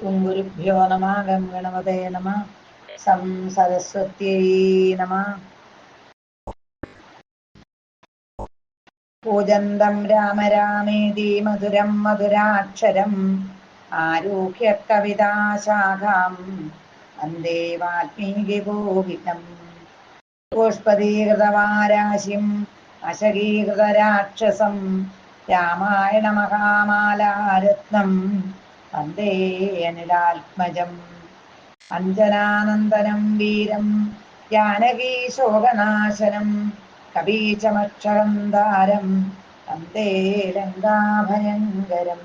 ഓം ഗുരുഭ്യോ നമഃ. ഗം ഗണപതേ നമഃ. സം സരസ്വത്യൈ നമഃ. പൂജന്തം രാമ രാമേതി മധുരം മധുരാക്ഷരം ആരുഹ്യ കവിതാശാഖാം വന്ദേ വാൽമീകികോകിതം. പുഷ്പദീകൃതവാരാശിം അശകീകൃതരാക്ഷസം രാമായണ മഹാമാലാരത്നം വന്ദേ അനിലാത്മജം. അഞ്ജനാനന്ദനം വീരം ജാനകീ ശോകനാശനം കപീശമക്ഷരന്ധാരം വന്ദേ ലങ്കാഭയങ്കരം.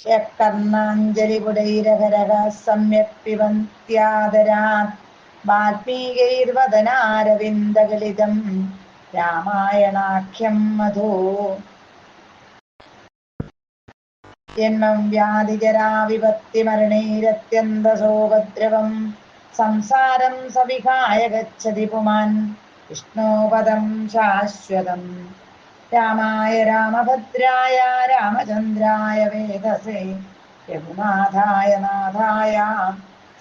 യക്കർണാഞ്ജലിപുടൈരഹരഃ സമ്യക് പിബന്ത്യാദരാത് വാൽമീകൈർവദനാരവിന്ദഗലിതം രാമായണാഖ്യം മധോ. ജന്മം വ്യാധിജരാവിപത്തിമരണൈരത്യന്തസോപദ്രവം സംസാരം സവിഹായ ഗച്ഛതി പുമാൻ വിഷ്ണോപദം ശാശ്വതം. രാമായ രാമഭദ്രായ രാമചന്ദ്രായ വേദസേ രഘുനാഥായ നാഥായ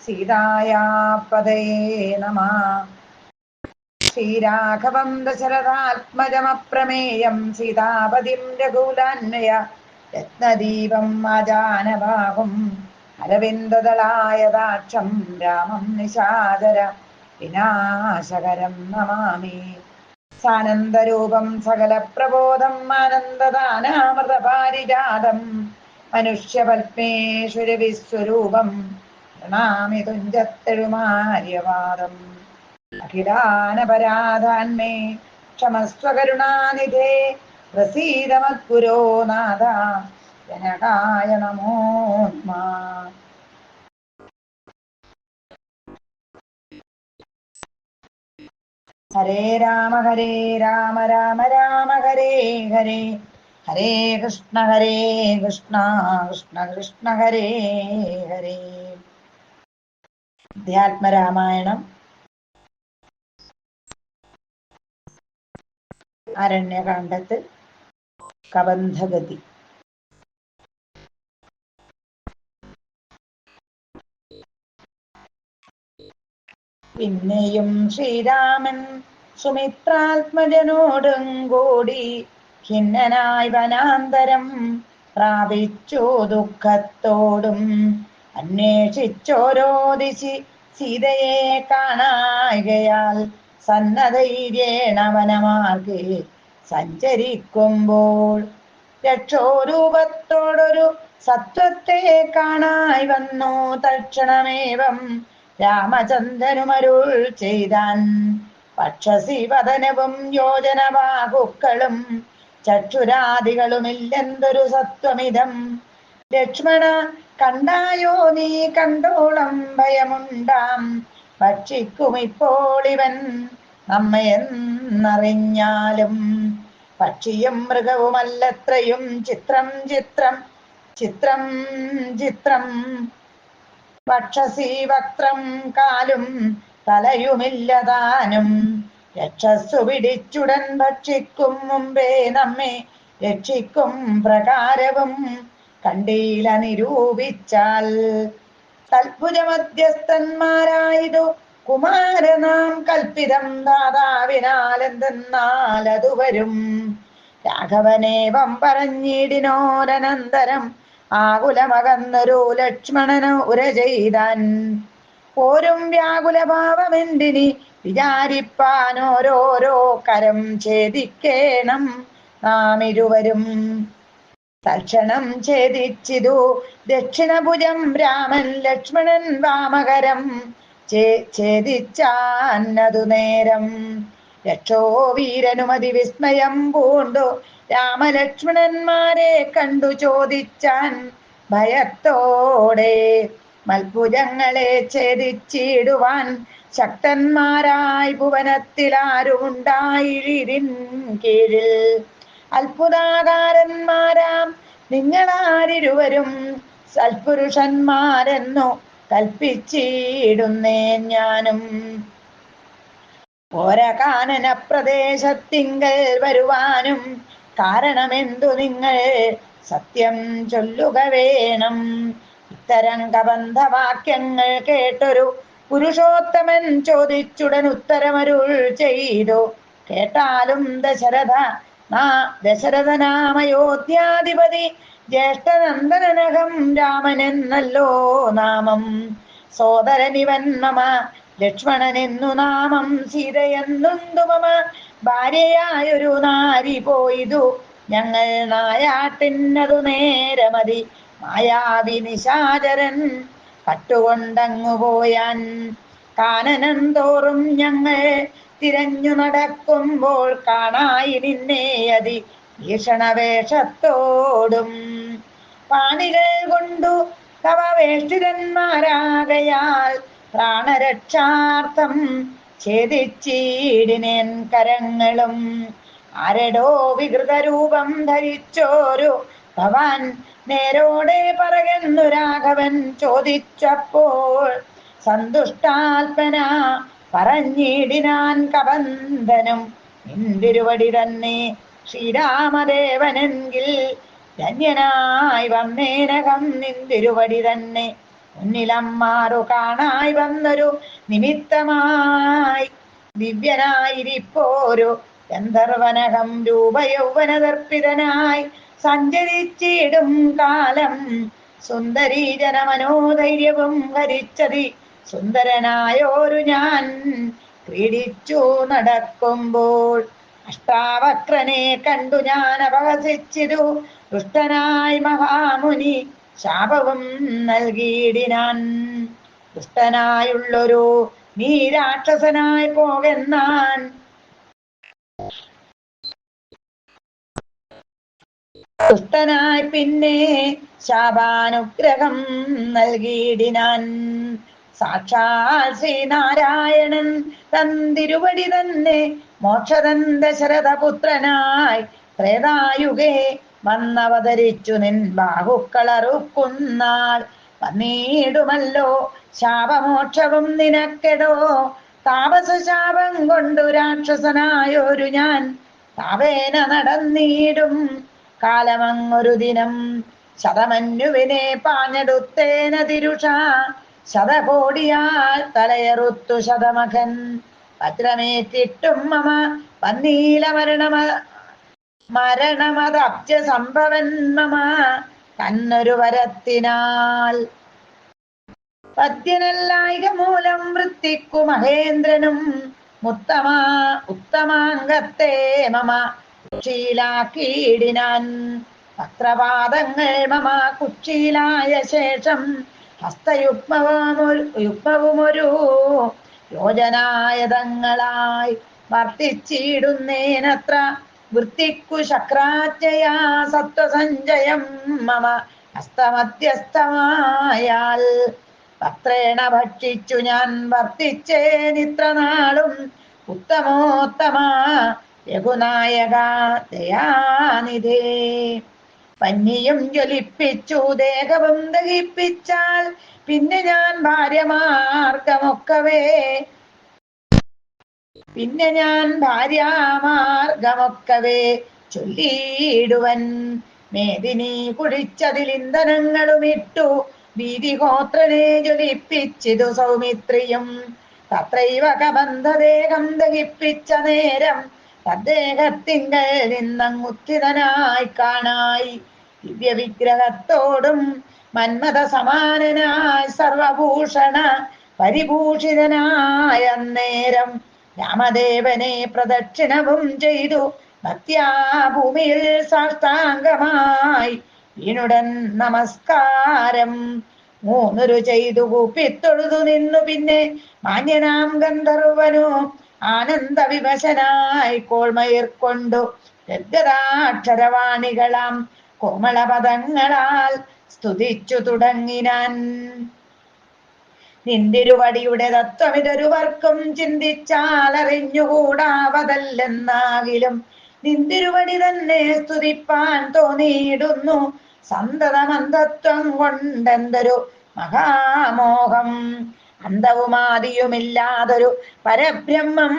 സീതായാ പതയേ നമഃ. ശ്രീരാഘവം ദശരഥാത്മജമപ്രമേയം സീതാപതിം രഘുലാന്വയ രത്നദീപം ആജാനബാഹും അരവിന്ദദളായതാക്ഷം രാമം നിശാചര വിനാശകരം നമാമി. സാനന്ദരൂപം സകലപ്രബോധം ആനന്ദദാനാമൃതപാരിജാതം മനുഷ്യപത്മേശ്വരവിസ്വരൂപം പ്രണാമി തുഞ്ചത്തെഴുമാര്യവാദം. അഖിലാനപരാധാന്മേ ക്ഷമസ്വകരുണാനിധേ പ്രസീദ മദ്ഗുരോ നാഥ ജനകായ നമോ നമഃ. ഹരേ രാമ രാമ രാമ ഹരേ ഹരേ ഹരേ കൃഷ്ണ കൃഷ്ണ കൃഷ്ണ ഹരേ ഹരേ. അധ്യാത്മരാമായണം അരണ്യകാണ്ഡത്തിൽ കബന്ധഗതി. പിന്നെയും ശ്രീരാമൻ സുമിത്രാത്മജനോടും കൂടി ഖിന്നനായി വനാന്തരം പ്രാപിച്ചു ദുഃഖത്തോടും അന്വേഷിച്ചോരോ ദിശി സീതയെ കാണായികയാൽ സന്നധൈര്യേണ വനമാർഗേ സഞ്ചരിക്കുമ്പോൾ രക്ഷോരൂപത്തോടൊരു സത്വത്തെ കാണായി വന്നു. തക്ഷണമേവം രാമചന്ദ്രനുമരുൾ ചെയ്താൻ. പക്ഷസി വദനവും യോജനബാഹുക്കളും ചക്ഷുരാദികളുമില്ലെന്തൊരു സത്വമിതം. ലക്ഷ്മണ കണ്ടായോ നീ കണ്ടോളം ഭയമുണ്ടാം. ഭക്ഷിക്കുമിപ്പോൾ ഇവൻ നമ്മയെന്നറിഞ്ഞാലും. പക്ഷിയും മൃഗവുമല്ലത്രയും ചിത്രം ചിത്രം ചിത്രം ചിത്രം. വക്ഷസി വക്രം കാലും തലയുമില്ലതാനും. രക്ഷസ്സു പിടിച്ചുടൻ ഭക്ഷിക്കും മുമ്പേ നമ്മെ രക്ഷിക്കും പ്രകാരവും കണ്ടീല നിരൂപിച്ചാൽ. തൽഭുജമധ്യസ്ഥന്മാരായതു കുമാരനാം കൽപ്പിതം ദാതാവിനാൽ എന്തെന്നാൽ അതു വരും. രാഘവനേവം പറഞ്ഞിടിനോരനന്തരം ആകുലമകന്നൊരു ലക്ഷ്മണന് ഉര ചെയ്താൻ. പോരും വ്യാകുലഭാവമെന്തിനി വിചാരിപ്പാനോരോരോ കരം ഛേദിക്കേണം നാം ഇരുവരും. തൽക്ഷണം ഛേദിച്ചിതു ദക്ഷിണഭുജം രാമൻ. ലക്ഷ്മണൻ വാമകരം ഛേദിച്ചാന്നതു നേരം. രക്ഷോ വീരനുമതി വിസ്മയം പൂണ്ടു രാമലക്ഷ്മണന്മാരെ കണ്ടു ചോദിച്ചാൻ ഭയത്തോടെ. മൽഭുജങ്ങളെ ഛേദിച്ചിടുവാൻ ശക്തന്മാരായി ഭുവനത്തിലാരുമുണ്ടായിഴിൻ കീഴിൽ. അത്ഭുതാകാരന്മാരാം നിങ്ങളാരിരുവരും സൽപുരുഷന്മാരെന്നു കൽപ്പിച്ചിടുന്നേൻ ഞാനും. ഓരകാനന പ്രദേശത്തിങ്കൽ വരുവാനും കാരണമെന്തു നിങ്ങൾ സത്യം ചൊല്ലുക വേണം. ഇത്തരം കബന്ധവാക്യങ്ങൾ കേട്ടൊരു പുരുഷോത്തമൻ ചോദിച്ചുടൻ ഉത്തരമരുൾ ചെയ്തു. കേട്ടാലും ദശരഥനാമയോധ്യാധിപതി ജ്യേഷ്ഠനന്ദനനകം രാമനെന്നല്ലോ നാമം. സോദരനിവൻ മമ ലക്ഷ്മണനെന്നു നാമം. സീതയെന്നുണ്ടു മമ ഭാര്യയായൊരു നാരി പോയിതു ഞങ്ങൾ നായാട്ടിന്നതു നേരമതി. മായാവി നിശാചരൻ കട്ടുകൊണ്ടങ്ങു പോയാൻ. കാനനം തോറും ഞങ്ങൾ തിരഞ്ഞു നടക്കുമ്പോൾ കാണായി നിന്നെ അതി ഭീഷണവേഷത്തോടും. പാണികൾ കൊണ്ടു തവ വേഷ്ടിതന്മാരാകയാൽ പ്രാണരക്ഷാർത്ഥം ഛേദിച്ചീടിനേൻ കരങ്ങളും. ആരടോ വികൃതരൂപം ധരിച്ചോരു ഭവാൻ നേരോടെ പറകെന്നു രാഘവൻ ചോദിച്ചപ്പോൾ. സന്തുഷ്ടാൽപന പറഞ്ഞിടിനാൻ കബന്ധനും. നിന്തിരുവടി തന്നെ ശ്രീരാമദേവനെങ്കിൽ ധന്യനായി വന്നേനകം. നിന്തിരുവടി തന്നെ മുന്നിലമ്മാറു കാണായി വന്നൊരു നിമിത്തമായി ദിവ്യനായിരിപ്പോരു ഗന്ധർവനകം രൂപയൗവനദർപ്പിതനായി സഞ്ചരിച്ചിടും കാലം. സുന്ദരീ ജനമനോധൈര്യവും ഹരിച്ചതി സുന്ദരനായോരു ഞാൻ ക്രീഡിച്ചു നടക്കുമ്പോൾ. അഷ്ടാവക്രനെ കണ്ടു ഞാൻ അപഹസിച്ചിതു ദുഷ്ടനായി മഹാമുനി ശാപവും നൽകിയിടിനാൻ. ദുഷ്ടനായുള്ളൊരു നീ രാക്ഷസനായി പോകെന്നാൻ. ദുഷ്ടനായി പിന്നെ ശാപാനുഗ്രഹം നൽകിയിടിനാൻ. സാക്ഷാൽ ശ്രീനാരായണൻ തന്തിരുവടി തന്നെ മോക്ഷതൻ ദശരഥപുത്രനായി ത്രേതായുഗേ വന്നവതരിച്ചു നിൻ ബാഹുക്കളറുക്കുന്നാൾ. വന്നീടുമല്ലോ ശാപമോക്ഷവും നിനക്കെടോ. താപസശാപം കൊണ്ടു രാക്ഷസനായൊരു ഞാൻ താപേന നടന്നീടും കാലമങ്ങൊരു ദിനം. ശതമന്യുവിനെ പാഞ്ഞെടുത്തേന തിരുഷ ശതകോടിയാൽ തലയറുത്തു ശതമഖൻ. വജ്രമേറ്റിട്ടും മമ വന്നീല മരണമതബ്ജ സംഭവൻ മമ കന്നൊരു വരത്തിനാൽ. പദ്യനല്ലായിക മൂലം വൃത്തിക്കു മഹേന്ദ്രനും ഉത്തമാംഗത്തെ മമ കുക്ഷീലാക്കിയിടിനാൻ. പത്രപാദങ്ങൾ മമ കുക്ഷീലായ ശേഷം ഹസ്തയുഗ്മവുമൊരു യോജനായതങ്ങളായി വർത്തിച്ചിടുന്നേനത്ര. വൃത്തിക്കു ശക്രാജ്ഞയാ സത്വസഞ്ചയം മമ ഹസ്തമധ്യസ്ഥമായാൽ. പത്രേണ ഭക്ഷിച്ചു ഞാൻ വർത്തിച്ചേനിത്ര നാളും. ഉത്തമോത്തമ രഘുനായക ദയാനിധേ. പന്നിയും ജ്വലിപ്പിച്ചു ദേഹവും ദഹിപ്പിച്ചാൽ പിന്നെ ഞാൻ ഭാര്യാമാർഗമൊക്കവേ ചൊല്ലിയിടുവൻ. മേദിനി കുടിച്ചതിലിന്ധനങ്ങളും ഇട്ടു വീതിഹോത്രനെ ജ്വലിപ്പിച്ചിതു സൗമിത്രിയും. തത്രൈവ കബന്ധദേഹം ദഹിപ്പിച്ച നേരം തദ്ദേഹത്തിങ്കൽ നിന്നങ്ങുത്ഥിതനായി കാണായി. ദിവ്യവിഗ്രഹത്തോടും മന്മഥ സമാനനായി സർവഭൂഷണ പരിഭൂഷിതനായ നേരം രാമദേവനെ പ്രദക്ഷിണവും ചെയ്തു ഭക്ത്യാ ഭൂമിയിൽ സാഷ്ടാംഗമായി വീണുടൻ നമസ്കാരം മൂന്നൊരു ചെയ്തു കൂപ്പിത്തൊഴുതു നിന്നു. പിന്നെ മാന്യനാം ഗന്ധർവനു ആനന്ദ വിവശനായി കോൾമയിർക്കൊണ്ടു ഗദ്ഗദാക്ഷരവാണികളാം കോമളപദങ്ങളാൽ സ്തുതിച്ചു തുടങ്ങിനാൻ. നിന്തിരുവടിയുടെ തത്വമിതൊരുവർക്കും ചിന്തിച്ചാൽ അറിഞ്ഞുകൂടാവതല്ലെന്നാകിലും നിന്തിരുവടി തന്നെ സ്തുതിപ്പാൻ തോന്നിയിടുന്നു. സന്തതമന്ധത്വം കൊണ്ടെന്തൊരു മഹാമോഹം. അന്തവുമാദിയുമില്ലാതൊരു പരബ്രഹ്മം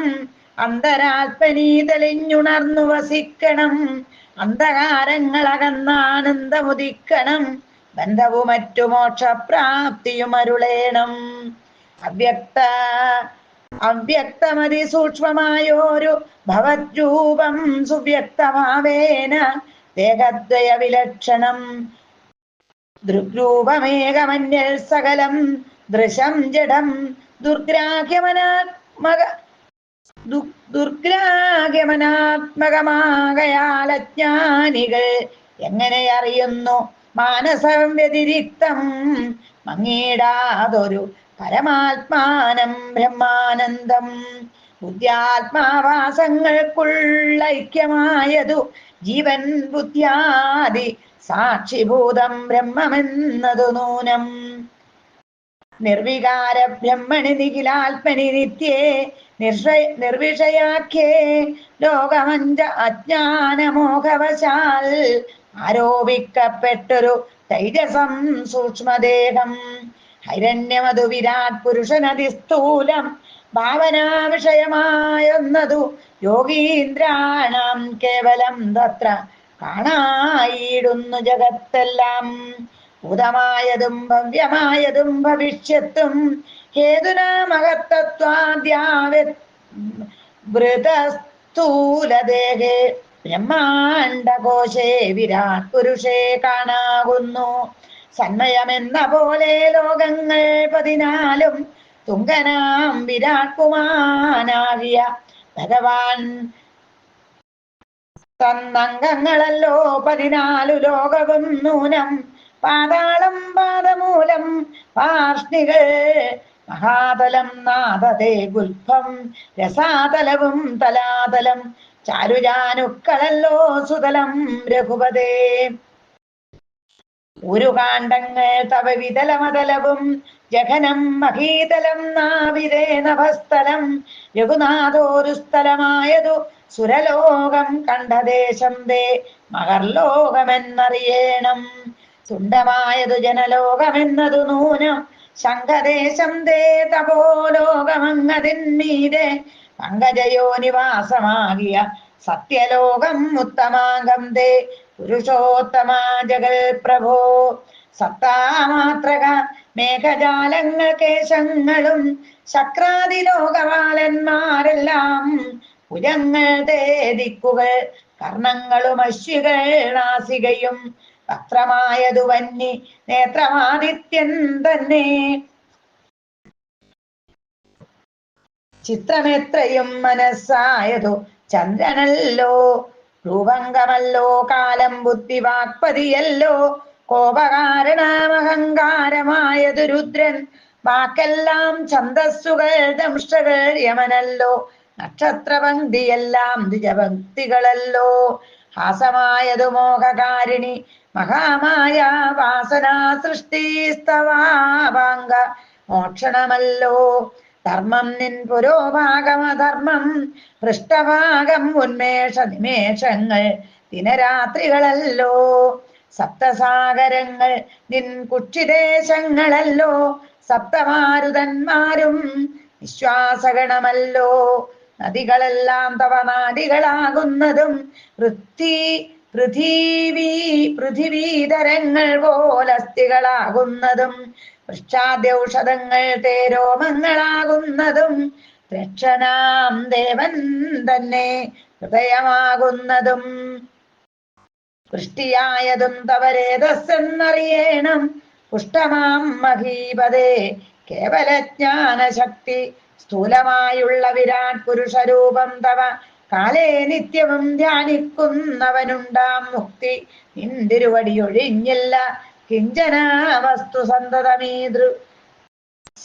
അന്തരാത്മനി തെളിഞ്ഞുണർന്നു വസിക്കണം. അന്ധകാരങ്ങളകന്നാനന്ദമുദിക്കണം. ബന്ധവും മറ്റു മോക്ഷപ്രാപ്തിയും അരുളേണം. അവ്യക്തമതിസൂക്ഷ്മമായോരു ഭവദ്രൂപം സുവ്യക്തമാവേന ദേഹദ്വയ വിലക്ഷണം. ദൃഗ്രൂപമേകമന്യൽ സകലം ദൃശം ജഡം ദുർഗ്രാഹ്യമനാത്മകമാകയാലജ്ഞാനികൾ എങ്ങനെ അറിയുന്നു മാനസം വ്യതിരിക്തം മങ്ങിടാതൊരു പരമാത്മാനം ബ്രഹ്മാനന്ദം. ബുദ്ധ്യാത്മാവാസങ്ങൾക്കുള്ള ഐക്യമായതു ജീവൻ ബുദ്ധ്യാദി സാക്ഷിഭൂതം ബ്രഹ്മമെന്നതു നൂനം. നിർവികാര ബ്രഹ്മണി നിഖിലാത്മനി നിത്യേ നിർവിഷയാഖ്യേ ലോകമഞ്ച അജ്ഞാനമോഹവശാൽ ആരോപിക്കപ്പെട്ടൊരു തൈജസം സൂക്ഷ്മദേഹം. ഹൈരണ്യമതു വിരാട് പുരുഷനതിസ്ഥൂലം ഭാവനാ വിഷയമായൊന്നതു യോഗീന്ദ്രാണാം കേവലം തത്ര കാണായിടുന്നു ജഗത്തെല്ലാം. ഭൂതമായതും ഭവ്യമായതും ഭവിഷ്യത്തും ഹേതുനാമകത്തത്വാദ്യാവൃതസ്ഥൂലദേഹേ ബ്രഹ്മാണ്ടകോശേ വിരാട് പുരുഷേ കാണാകുന്നു. സന്മയമെന്ന പോലെ ലോകങ്ങൾ 14 തുങ്കനാം വിരാട് കുമാനാകിയ ഭഗവാൻ തന്നംഗങ്ങളല്ലോ 14 ലോകവും നൂനം. പാതാളം പാദമൂലം പാർഷ്ണികൾ മഹാതലം നാദതേ ഗുൽഫം രസാതലവും തലാതലം ചാരുജാനുക്കളല്ലോ സുതലം രഘുപതേ. ഉരുകാണ്ഡങ്ങൾ തവ വിതലമതലവും ജഘനം മഹീതലം നാവിതേ നഭസ്ഥലം. രഘുനാഥോരു സ്ഥലമായതു സുരലോകം കണ്ഠദേശം ദേ മഹർലോകമെന്നറിയേണം. തുണ്ടമായതു ജനലോകമെന്നതു നൂനം. ശംഖദേശം ദേ തപോലോകമങ്ങതിന്മീതെ പങ്കജയോ നിവാസമാകിയ സത്യലോകം ഉത്തമാംഗം ദേ പുരുഷോത്തമ ജഗൽ പ്രഭോ. സത്താമാത്രക മേഘജാലങ്ങൾ കേശങ്ങളും ശക്രാതിലോകപാലന്മാരെല്ലാം ഭുജങ്ങൾ തേ ദിക്കുകൾ കർണങ്ങളും അശ്വികൾ നാസികയും വക്രമായതു വന്നി നേത്രമാദിത്യൻ തന്നെ. ചിത്രമെത്രയും മനസ്സായതു ചന്ദ്രനല്ലോ. രൂപങ്കമല്ലോ കാലം ബുദ്ധി വാക്പതിയല്ലോ. കോപകാരണമഹങ്കാരമായതു രുദ്രൻ. വാക്കെല്ലാം ഛന്ദസ്സുകൾ ദംഷ്ടകൾ യമനല്ലോ. നക്ഷത്രപങ്ക്തിയെല്ലാം ദ്വിജഭക്തികളല്ലോ. ഹാസമായതു മോഹകാരിണി മഹാമായ വാസനാ സൃഷ്ടിസ്തവാഭാംഗ മോക്ഷണമല്ലോ. ധർമ്മം നിൻ പുരോഭാഗമധർമ്മം പൃഷ്ഠഭാഗം ഉന്മേഷ നിമേഷങ്ങൾ ദിനരാത്രികളല്ലോ. സപ്തസാഗരങ്ങൾ നിൻ കുക്ഷിദേശങ്ങളല്ലോ. സപ്തമാരുതന്മാരും വിശ്വാസഗണമല്ലോ. നദികളെല്ലാം തവ നാടികളാകുന്നതും പൃഥിവീതരങ്ങൾ പോലസ്ഥികളാകുന്നതും വൃക്ഷാദ്യൗഷധങ്ങൾ തേരോമങ്ങളാകുന്നതും രക്ഷനാം ദേവൻ തന്നെ ഹൃദയമാകുന്നതും വൃഷ്ടിയായതും തവരേതസ്സെന്നറിയേണം. പുഷ്ടമാം മഹീപതേ കേവലജ്ഞാനശക്തി സ്ഥൂലമായുള്ള വിരാട് പുരുഷരൂപം തവ കാലേ നിത്യവും ധ്യാനിക്കുന്നവനുണ്ടാം മുക്തി. നിന്തിരുവടിയൊഴിഞ്ഞില്ല കിഞ്ചന വസ്തു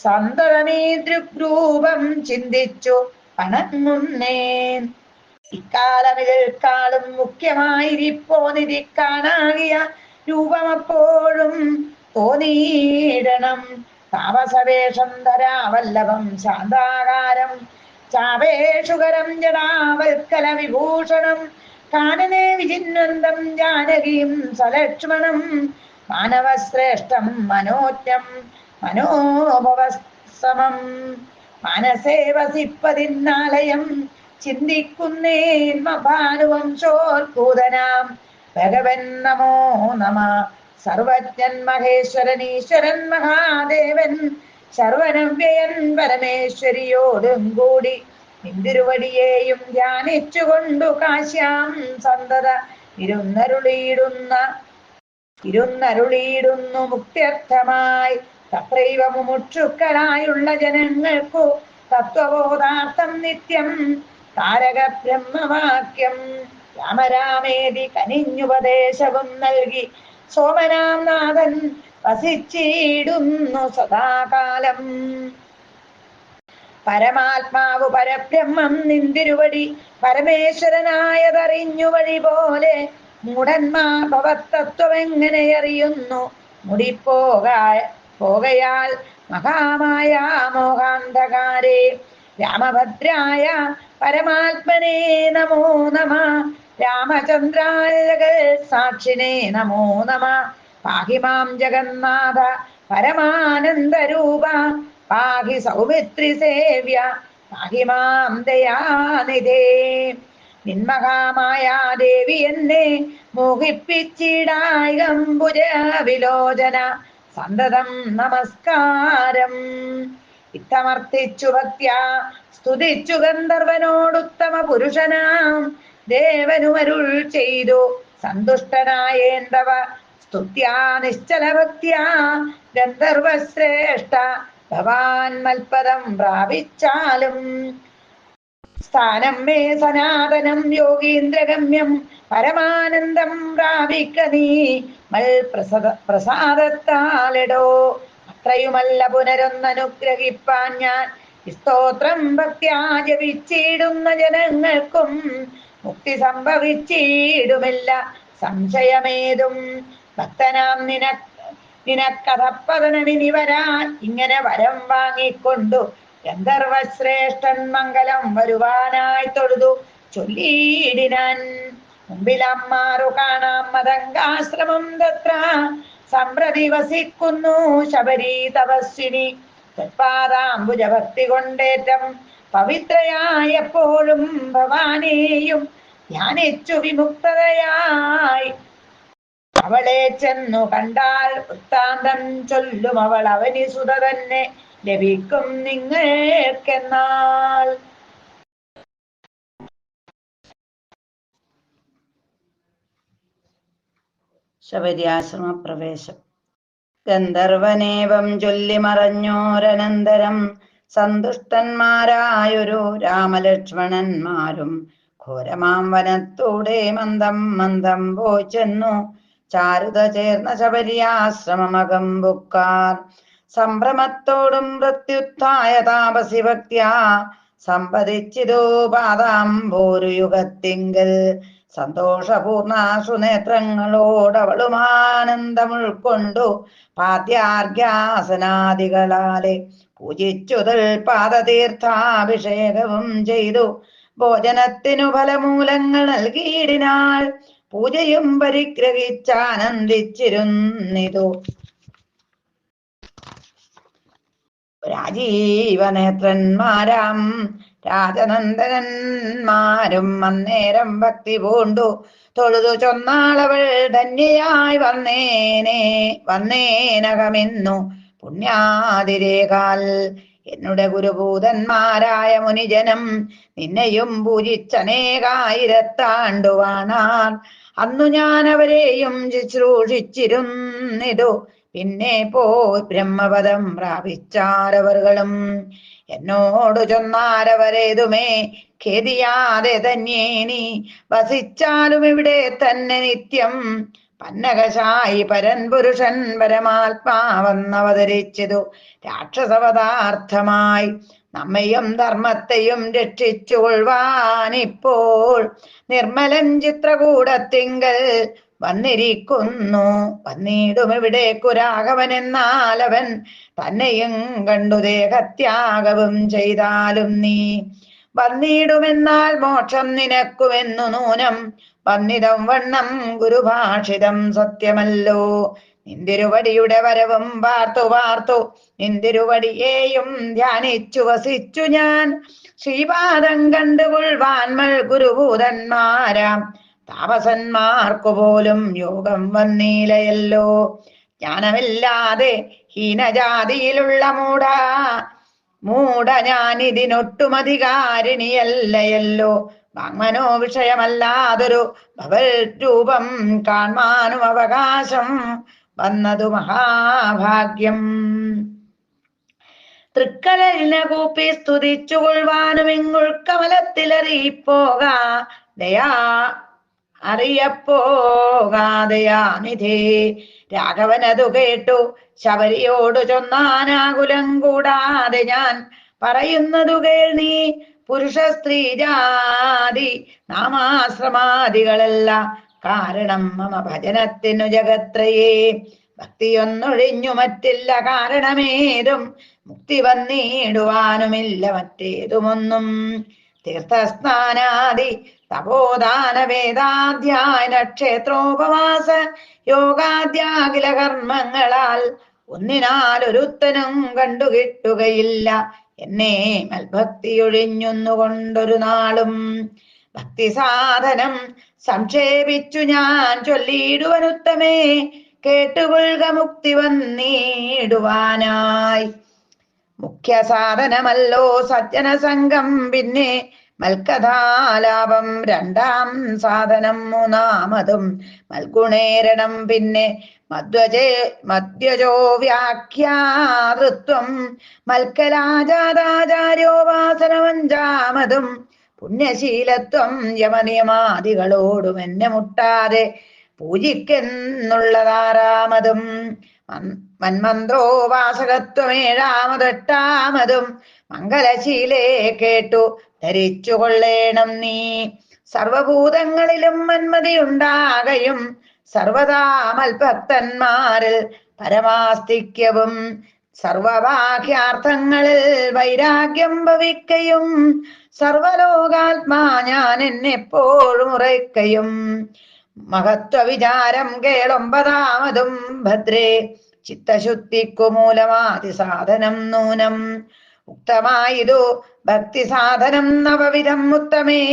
സന്തതമീദൃഗ്രൂപം ചിന്തിച്ചു വണങ്ങുന്നേൻ. ഇക്കാലമിതിൽക്കാളും മുഖ്യമായിരിപ്പോനിധി കാണാകിയ രൂപമപ്പോഴും തോന്നിയിടണം. താപസവേഷം ധരാവല്ലഭം ശാന്താകാരം ചാപേഷുകരം ജടാവൽക്കല വിഭൂഷണം. കാനനെ വിജിന്വന്തം ജാനകീം സലക്ഷ്മണം. മാനവശ്രേഷ്ഠം മനോജ്ഞം മനോഭവസമം മനസേ വസിപ്പതിന്നാലയം ചിന്തിക്കുന്നേൻ ഭാനുവംശോത്ഭൂതനാം ഭഗവൻ നമോ നമ. സർവജ്ഞൻ മഹേശ്വരൻ ഈശ്വരൻ മഹാദേവൻ സർവനവ്യയൻ പരമേശ്വരിയോടും കൂടി നിന്തിരുവടിയെയും ധ്യാനിച്ചുകൊണ്ടു കാശ്യാം സന്തത ഇരുന്നരുളിയിടുന്നു മുക്ത്യർത്ഥമായി. തത്രൈവ മുമുക്ഷുക്കളായുള്ള ജനങ്ങൾക്കു തത്വബോധാർത്ഥം നിത്യം താരക ബ്രഹ്മവാക്യം രാമരാമേതി കനിഞ്ഞുപദേശവും നൽകി സോമനാം നാഥൻ വസിച്ചിടുന്നു സദാകാലം. പരമാത്മാവ് പരബ്രഹ്മം നിന്തിരുവടി പരമേശ്വരനായതറിഞ്ഞു വഴി പോലെ മൂഢന്മാർ ഭവത്തത്വമെങ്ങനെ അറിയുന്നു. പോകയാൽ മഹാമായ മോഹാന്ധകാരേ. രാമഭദ്രായ പരമാത്മനേ നമോ നമ. രാമചന്ദ്രായ സാക്ഷിനേ നമോ നമ. പാഹി മാം ജഗന്നാഥ പരമാനന്ദരൂപ. പാഹി സൗമിത്രി സേവ്യ പാഹി മാം ദയാനിധേ. നിന്മഹാമായ ദേവി എന്നെ മോഹിപ്പിച്ചിടായി അംബുജ വിലോചന സന്തതം നമസ്കാരം. ഇത്തമർത്ഥിച്ചു ഭക്ത്യാ സ്തുതിച്ചു ഗന്ധർവനോടുത്തമ പുരുഷനാം ദേവനുമരുൾ ചെയ്തു സന്തുഷ്ടനായേണ്ടവ സ്തുത്യാ നിശ്ചല ഭക്ത്യാ ഗന്ധർവശ്രേഷ്ഠ ഭവാൻ മൽപദം പ്രാപിച്ചാലും. സ്ഥാനം മേ സനാതനം യോഗീന്ദ്രഗമ്യം പരമാനന്ദം പ്രാപിക്ക നീ മൽ പ്രസാദത്താലെടോ. അത്രയുമല്ല പുനരൊന്നനുഗ്രഹിപ്പാൻ ഞാൻ സ്തോത്രം ഭക്ത്യാ ജപിച്ചിടുന്ന ജനങ്ങൾക്കും മുക്തി സംഭവിച്ചിടുമില്ല സംശയമേതും. ഭക്തനാം നിനക്കഥപ്പതനമിനി വരാൻ ഇങ്ങനെ വരം വാങ്ങിക്കൊണ്ടു ഗന്ധർവശ്രേഷ്ഠൻ മംഗലം വരുവാനായി തൊഴുതു ചൊല്ലിയിടിനാൻ. മുമ്പിലമ്മാറു കാണാം മതങ്കാശ്രമം തത്ര സമ്പ്രതി വസിക്കുന്നു ശബരി തപസ്വിനി. തത്പാദാംബുജ ഭക്തി കൊണ്ടേറ്റം പവിത്രയായപ്പോഴും ഭവാനെയും ധ്യാനിച്ചു വിമുക്തതയായി. അവളെ ചെന്നു കണ്ടാൽ വൃത്താന്തം ചൊല്ലും അവൾ അവനി സുത തന്നെ ലഭിക്കും നിങ്ങൾക്കെന്നാൽ. ശബരിയാശ്രമ പ്രവേശം. ഗന്ധർവനേവം ചൊല്ലി മറഞ്ഞോരനന്തരം സന്തുഷ്ടന്മാരായൊരു രാമലക്ഷ്മണന്മാരും ഘോരമാം വനത്തൂടെ മന്ദം മന്ദം പോയി ചെന്നു ചാരുത ചേർന്ന ശബരിയാശ്രമമകം ബുക്കാർ. സംഭ്രമത്തോടും പ്രത്യുത്ഥായ താപസി ഭക്ത്യാ സമ്പതിച്ചിതോ പാദാംബോരു യുഗത്തിങ്കൽ. സന്തോഷപൂർണാശു നേത്രങ്ങളോടവളുമാനന്ദമുൾക്കൊണ്ടു പാദ്യാർഘ്യാസനാദികളാലെ പൂജിച്ചുതൽ പാദതീർത്ഥാഭിഷേകവും ചെയ്തു ഭോജനത്തിനു ഫലമൂലങ്ങൾ നൽകിയിടിനാൾ. പൂജയും പരിഗ്രഹിച്ചാനന്ദിച്ചിരുന്നിതു രാജീവനേത്രന്മാരാം രാജനന്ദനന്മാരും അന്നേരം ഭക്തി പൂണ്ടു തൊഴുതു ചൊന്നാളവൾ ധന്യയായി വന്നേനകമെന്നു പുണ്യാതിരേകാൽ. എന്നുടെ ഗുരുഭൂതന്മാരായ മുനിജനം നിന്നെയും പൂജിച്ചനേകായിരത്താണ്ടുവാണാർ. അന്നു ഞാൻ അവരെയും ശുശ്രൂഷിച്ചിരുന്നിതു. പിന്നെ പോയി ബ്രഹ്മപദം പ്രാപിച്ചാരവர்களுം. എന്നോടു ചൊന്നാരവരേതുമേ ഖേദിയാതെ തന്യേനി വസിച്ചാലും ഇവിടെ തന്നെ നിത്യം. പന്നകശായി പരൻ പുരുഷൻ പരമാത്മാവെന്നവതരിച്ചതു രാക്ഷസവതാർത്ഥമായി. നമ്മയും ധർമ്മത്തെയും രക്ഷിച്ചു കൊള്ളുവാനിപ്പോൾ നിർമ്മലൻ ചിത്രകൂടത്തിങ്കൽ വന്നിരിക്കുന്നു. വന്നിടുമിവിടേക്കു രാഘവൻ എന്നാൽ അവൻ തന്നെയും കണ്ടു ദേഹത്യാഗവും ചെയ്താലും നീ വന്നിടുമെന്നാൽ മോക്ഷം നിനക്കുമെന്നു നൂനം വന്നിതം വണ്ണം ഗുരുഭാഷിതം സത്യമല്ലോ. നിന്തിരുവടിയുടെ വരവും പാർത്തു പാർത്തു നിന്തിരുവടിയെയും ധ്യാനിച്ചു വസിച്ചു ഞാൻ. ശ്രീപാദം കണ്ടുകൊള്ളുവാൻമൽ ഗുരുഭൂതന്മാരാം താപസന്മാർക്കു പോലും യോഗം വന്നീലയല്ലോ. ജ്ഞാനമില്ലാതെ ഹീനജാതിയിലുള്ള മൂഢ ഞാനിതിനൊട്ടുമധികാരിണിയല്ലയല്ലോ. വാങ്മനോ വിഷയമല്ലാതൊരു ഭവൽ രൂപം കാൺമാനും അവകാശം വന്നതു മഹാഭാഗ്യം. തൃക്കടലിനെ കൂപ്പി സ്തുതിച്ചു കൊള്ളുവാനും ഇങ്ങുൾക്കമലത്തിലറിയിപ്പോക ദയാ അറിയപ്പോകാതയാനിധേ. രാഘവനതു കേട്ടു ശബരിയോടു ചൊന്നാനാകുലം കൂടാതെ ഞാൻ പറയുന്നതു കേൾ നീ. പുരുഷ സ്ത്രീ ജാതി നാമാശ്രമാദികളല്ല കാരണം മമ ഭജനത്തിനു ജഗത്രയേ. ഭക്തിയൊന്നൊഴിഞ്ഞു മറ്റില്ല കാരണമേതും മുക്തി വന്നിടുവാനുമില്ല മറ്റേതുമൊന്നും. തീർത്ഥസ്നാനാദി തപോദാന വേദാധ്യായ നക്ഷത്രോപവാസ യോഗാദ്യാഖില കർമ്മങ്ങളാൽ ഒന്നിനാലൊരുത്തനും കണ്ടുകിട്ടുകയില്ല എന്നെ മൽഭക്തിയൊഴിഞ്ഞൊന്നുകൊണ്ടൊരു നാളും. ഭക്തി സാധനം സംക്ഷേപിച്ചു ഞാൻ ചൊല്ലിയിടുവനുത്തമേ കേട്ടുകൊള്ളുക മുക്തി വന്നിടുവാനായി. മുഖ്യ സാധനമല്ലോ സജ്ജന സംഘം പിന്നെ മൽക്കഥാലാപം രണ്ടാം സാധനം മൂന്നാമതും മൽഗുണേരണം പിന്നെ മദ്യജോ വ്യാഖ്യാതൃത്വം മൽക്കലാജാതാചാര്യോപാസനമഞ്ചാമതും പുണ്യശീലത്വം യമനിയമാദികളോടും എന്നെ മുട്ടാതെ പൂജിക്കെന്നുള്ളതാറാമതും മന്മന്ത്രോപാസകത്വമേഴാമതെട്ടാമതും മംഗലശീലേ കേട്ടു ധരിച്ചു കൊള്ളേണം നീ. സർവഭൂതങ്ങളിലും മന്മതിയുണ്ടാകയും സർവദാ മൽഭക്തന്മാരിൽ പരമാസ്തിക്യവും സർവബാഹ്യാർത്ഥങ്ങളിൽ വൈരാഗ്യം ഭവിക്കയും സർവലോകാത്മാ ഞാൻ എന്നെപ്പോഴും ഉറയ്ക്കയും. മഹത്വ വിചാരം കേളൊമ്പതാമതും ഭദ്രേ ചിത്തശുദ്ധിക്കു മൂലമാതി സാധനം നൂനം. ഉക്തമായതു ഭക്തി സാധനം നവവിധം ഉത്തമേ.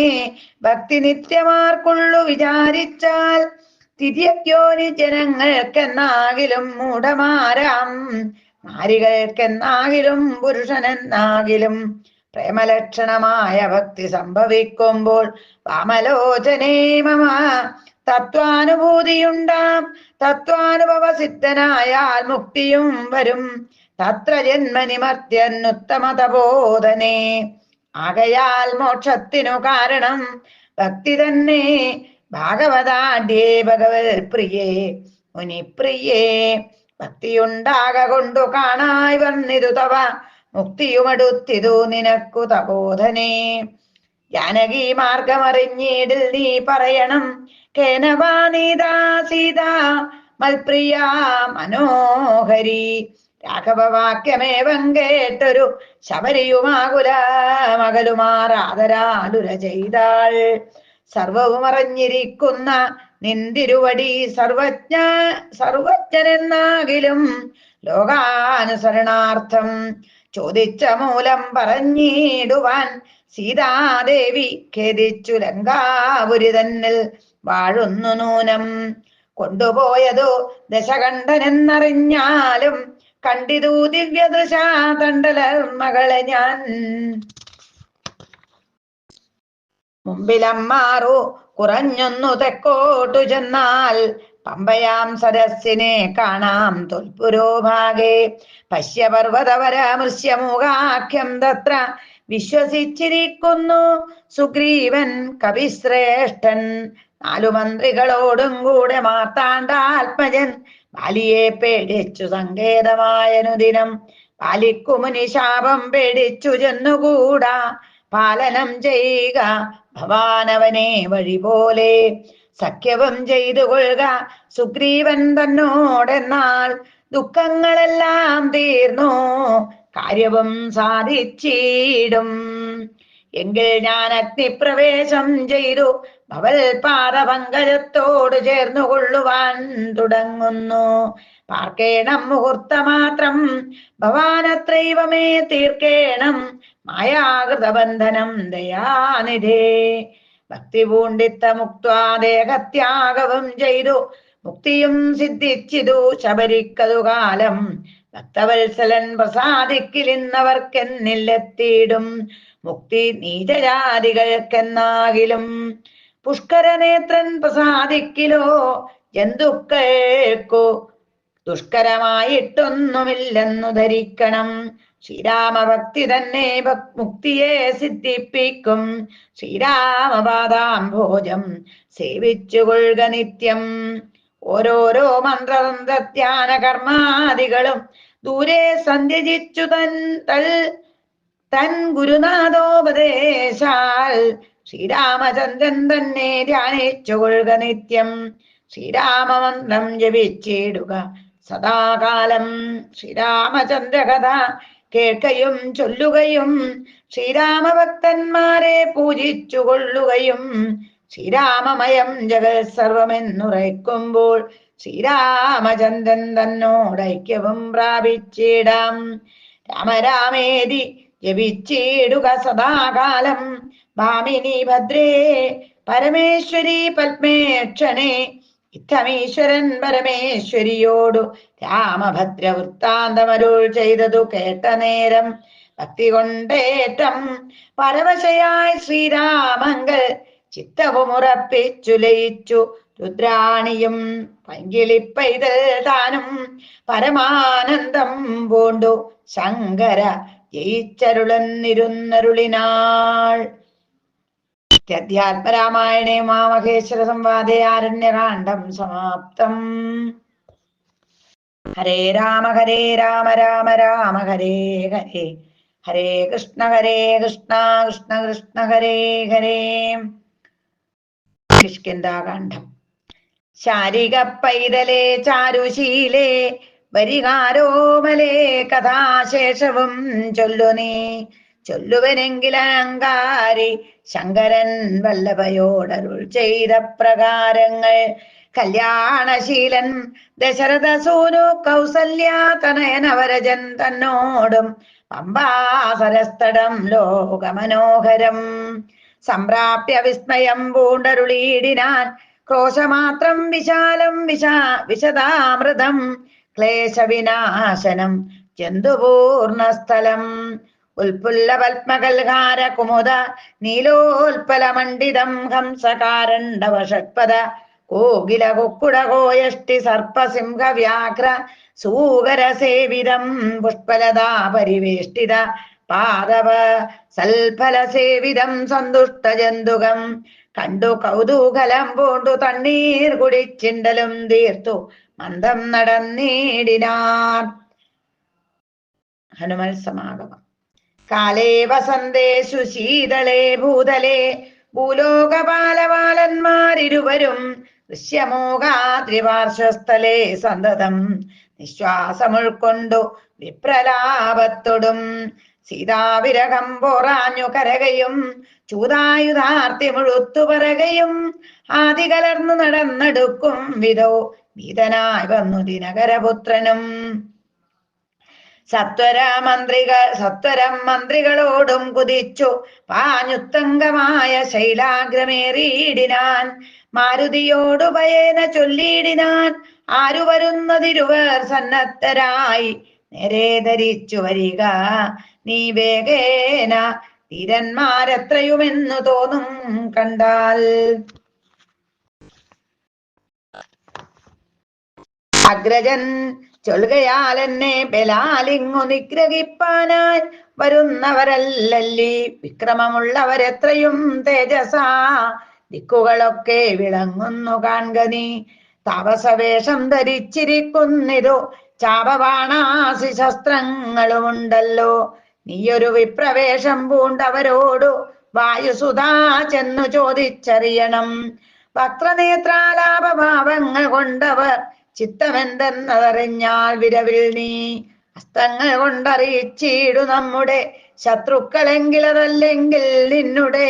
ഭക്തി നിത്യമാർക്കുള്ളു വിചാരിച്ചാൽ തിര്യജ്ഞോനി ജനങ്ങൾക്കെന്നാകിലും മൂഢമാരാം നാരികൾക്കെന്നാകിലും പുരുഷനെന്നാകിലും പ്രേമലക്ഷണമായ ഭക്തി സംഭവിക്കുമ്പോൾ വാമലോചനേ മമ തത്വാനുഭൂതിയുണ്ടാം. തത്വാനുഭവ സിദ്ധനായാൽ മുക്തിയും വരും തത്ര ജന്മനിമർത്യനുത്തമ തപോധനേ. ആകയാൽ മോക്ഷത്തിനു കാരണം ഭക്തി തന്നെ. ഭാഗവതാഢ്യേ ഭഗവത് പ്രിയേ മുനിപ്രിയേ. ഭക്തിയുണ്ടാക കൊണ്ടു കാണായി വന്നിതു തവ മുക്തിയുമടുത്തിതു നിനക്കു തപോധനേ. ജാനകി മാർഗമറിഞ്ഞിടിൽ നീ പറയണം കേനവാ നീതാ സീതാ മൽപ്രിയ മനോഹരി. രാഘവവാക്യമേവം കേട്ടൊരു ശബരിയുമാകുല മകളുമാറാദരാലുര ചെയ്താൾ. സർവവും അറിഞ്ഞിരിക്കുന്ന നിന്തിരുവടി സർവജ്ഞനെന്നാകിലും ലോകാനുസരണാർത്ഥം ചോദിച്ച മൂലം പറഞ്ഞിടുവാൻ സീതാദേവി ഖേദിച്ചു ലങ്കാപുരി തന്നിൽ വാഴുന്നു നൂനം. കൊണ്ടുപോയതു ദശകണ്ഠനെന്നറിഞ്ഞാലും കണ്ടിതു ദിവ്യദൃശാ തണ്ടലർ മകളെ ഞാൻ. മുമ്പിലമ്മാറു കുറഞ്ഞൊന്നു തെക്കോട്ടു ചെന്നാൽ പമ്പയാം സരസിനെ കാണാം തൊൽപുരോഭാഗേ. പശ്യപർവതപരാമൃശ്യമൂകാഖ്യം തത്ര വിശ്വസിച്ചിരിക്കുന്നു സുഗ്രീവൻ കവിശ്രേഷ്ഠൻ. 4 മന്ത്രികളോടും കൂടെ മാർത്താണ്ഡാത്മജൻ ബാലിയെ പേടിച്ചു സങ്കേതമായനുദിനം. ബാലിക്കുമുനി ശാപം പേടിച്ചു ചെന്നുകൂടാ പാലനം ചെയ്യുക ഭവാനവനെ വഴി പോലെ. സഖ്യവും ചെയ്തു കൊള്ളുക സുഗ്രീവൻ തന്നോടെന്നാൽ ദുഃഖങ്ങളെല്ലാം തീർന്നു കാര്യവും സാധിച്ചിടും. എങ്കിൽ ഞാൻ അഗ്നിപ്രവേശം ചെയ്തു ഭവൽ പാദപങ്കജത്തോട് ചേർന്നു കൊള്ളുവാൻ തുടങ്ങുന്നു. പാർക്കേണം മുഹൂർത്തമാത്രം ഭവാനത്രൈവ മേ തീർക്കേണം മായാകൃതബന്ധനം ദയാനിധേ. ഭക്തി പൂണ്ടിത്ത മുക്ത്വാ ദേഹത്യാഗവും ചെയ്തു മുക്തിയും സിദ്ധിച്ചിതു ശബരിക്കതു കാലം. ഭക്തവത്സലൻ പ്രസാദിക്കിലിന്നവർക്കെന്നില്ലെത്തിയിടും മുക്തി നീചജാതികൾക്കെന്നാകിലും. പുഷ്കരനേത്രൻ പ്രസാദിക്കിലോ ജന്തുക്കൾക്കു ദുഷ്കരമായിട്ടൊന്നുമില്ലെന്നു ധരിക്കണം. ശ്രീരാമഭക്തി തന്നെ മുക്തിയെ സിദ്ധിപ്പിക്കും. ശ്രീരാമപാദാംഭോജം സേവിച്ചുകൊള്ളുക നിത്യം. ഓരോരോ മന്ത്രതന്ത്രധ്യാന കർമാദികളും ദൂരെ സന്ധ്യജിച്ചു തൻ ഗുരുനാഥോപദേശാൽ ശ്രീരാമചന്ദ്രൻ തന്നെ ധ്യാനിച്ചുകൊള്ളുക നിത്യം. ശ്രീരാമമന്ത്രം ജപിച്ചിടുക സദാകാലം. ശ്രീരാമചന്ദ്ര കഥ കേൾക്കയും ചൊല്ലുകയും ശ്രീരാമഭക്തന്മാരെ പൂജിച്ചുകൊള്ളുകയും ശ്രീരാമമയം ജഗത് സർവമെന്നുറയ്ക്കുമ്പോൾ ശ്രീരാമചന്ദ്രൻ തന്നോടൈക്യവും പ്രാപിച്ചിടാം. രാമരാമേതി ജപിച്ചിടുക സദാകാലം. ഭാമിനി ഭദ്രേ പരമേശ്വരി പത്മേക്ഷണേ. ഇത്തമീശ്വരൻ പരമേശ്വരിയോടു രാമഭദ്ര വൃത്താന്തമരുൾ ചെയ്തതു കേട്ട നേരം ഭക്തി കൊണ്ടേറ്റം പരവശയായി ശ്രീരാമങ്കൽ ചിത്തവുമുറപ്പിച്ചു ലയിച്ചു. രുദ്രാണിയും പങ്കിളിപ്പൈതൽ താനും പരമാനന്ദം പൂണ്ടു ശങ്കര ജയിച്ചരുളന്നിരുന്നരുളിനാൾ. അധ്യാത്മരാമായണേ മാമഹേശ്വര സംവാദേ ആരണ്യകാണ്ഡം സമാപ്തം. ഹരേ രാമ രാമ രാമ ഹരേ ഹരേ. ഹരേ കൃഷ്ണ കൃഷ്ണ കൃഷ്ണ ഹരേ ഹരേ. കിഷ്കിന്ധാകാന്ഡം. ശാരിക പൈതലേ ചാരുശീലേ വരികാരോമലേ കഥാശേഷവും ചൊല്ലു നീ. ചൊല്ലുവനെങ്കിലങ്കാരി ശങ്കരൻ വല്ലഭയോടരുൾ ചെയ്ത പ്രകാരങ്ങൾ. കല്യാണശീലൻ ദശരഥ സൂനു കൗസല്യാ തനയനവരജൻ തന്നോടും പമ്പാസരസ്തടം ലോകമനോഹരം സംപ്രാപ്യ വിസ്മയം പൂണ്ടരുളീടിനാൻ. ക്രോശമാത്രം വിശാലം വിശദാമൃതം ക്ലേശവിനാശനം ജന്തുപൂർണസ്ഥലം. ഉൽപുല്ല പത്മകൽഹാര കുമുദ നീലോൽപലമണ്ഡിതം ഹംസകാരണ്ഡവഷത്പദ കോകില കുക്കുട കോയഷ്ടി സർപ്പസിംഹ വ്യാഘ്ര സൂകരസേവിതം പുഷ്പലതാ പരിവേഷ്ടിത പാദവ സൽഫലസേവിതം സന്തുഷ്ട ജന്തുകം കണ്ടു കൗതൂഹലം പൂണ്ടു തണ്ണീർ കുടിച്ചിണ്ടലും തീർത്തു മന്ദം നടന്നീടിനാർ. ഹനുമൽ സമാഗമം. കാലേ വസന്തേഷു ശീതളേ ഭൂതലേ ഭൂലോകപാലപാലന്മാരിരുവരും ദൃശ്യമോകാദ്രിപാർശ്വസ്ഥലേ സന്തതം നിശ്വാസമുൾക്കൊണ്ടു വിപ്രലാപത്തൊടും സീതാവിരഹം പോറാഞ്ഞു കരകയും ചൂതായുധാർത്തി മുഴുത്തു പറകയും ആദി കലർന്നു നടന്നെടുക്കും വിധോ ഭീതനായി വന്നു ദിനകരപുത്രനും. സത്വരം മന്ത്രികളോടും കുതിച്ചു പാഞ്ഞുത്തങ്കമായ ശൈലാഗ്രമേറിയിടിനാൻ. മാരുതിയോടു ഭയേന ചൊല്ലിയിടിനാൻ, ആരു വരുന്നതിരുവർ സന്നദ്ധരായി നേരെ ധരിച്ചു വരിക നീ വേഗേന. ധീരന്മാരെത്രയുമെന്നു തോന്നും കണ്ടാൽ. അഗ്രജൻ ചൊൽകയാൽ എന്നെ ബലാലിങ്ങു നിഗ്രഹിപ്പാനായി വരുന്നവരല്ലല്ലി വിക്രമമുള്ളവരെത്രയും തേജസാ. ദിക്കുകളൊക്കെ വിളങ്ങുന്നു കാൺക നീ. താപസവേഷം ധരിച്ചിരിക്കുന്നിതു ചാപബാണാസി ശസ്ത്രങ്ങളുമുണ്ടല്ലോ. നീയൊരു വിപ്രവേഷം പൂണ്ടവരോടു വായുസുധാ ചെന്നു ചോദിച്ചറിയണം. വക്രനേത്രാലാപഭാവങ്ങൾ കൊണ്ടവർ ചിത്തമെന്തെന്നതറിഞ്ഞാൽ വിരവിൽ നീ ഹസ്തങ്ങൾ കൊണ്ടറിയിച്ചിടു നമ്മുടെ ശത്രുക്കളെങ്കിലതല്ലെങ്കിൽ നിന്നുടെ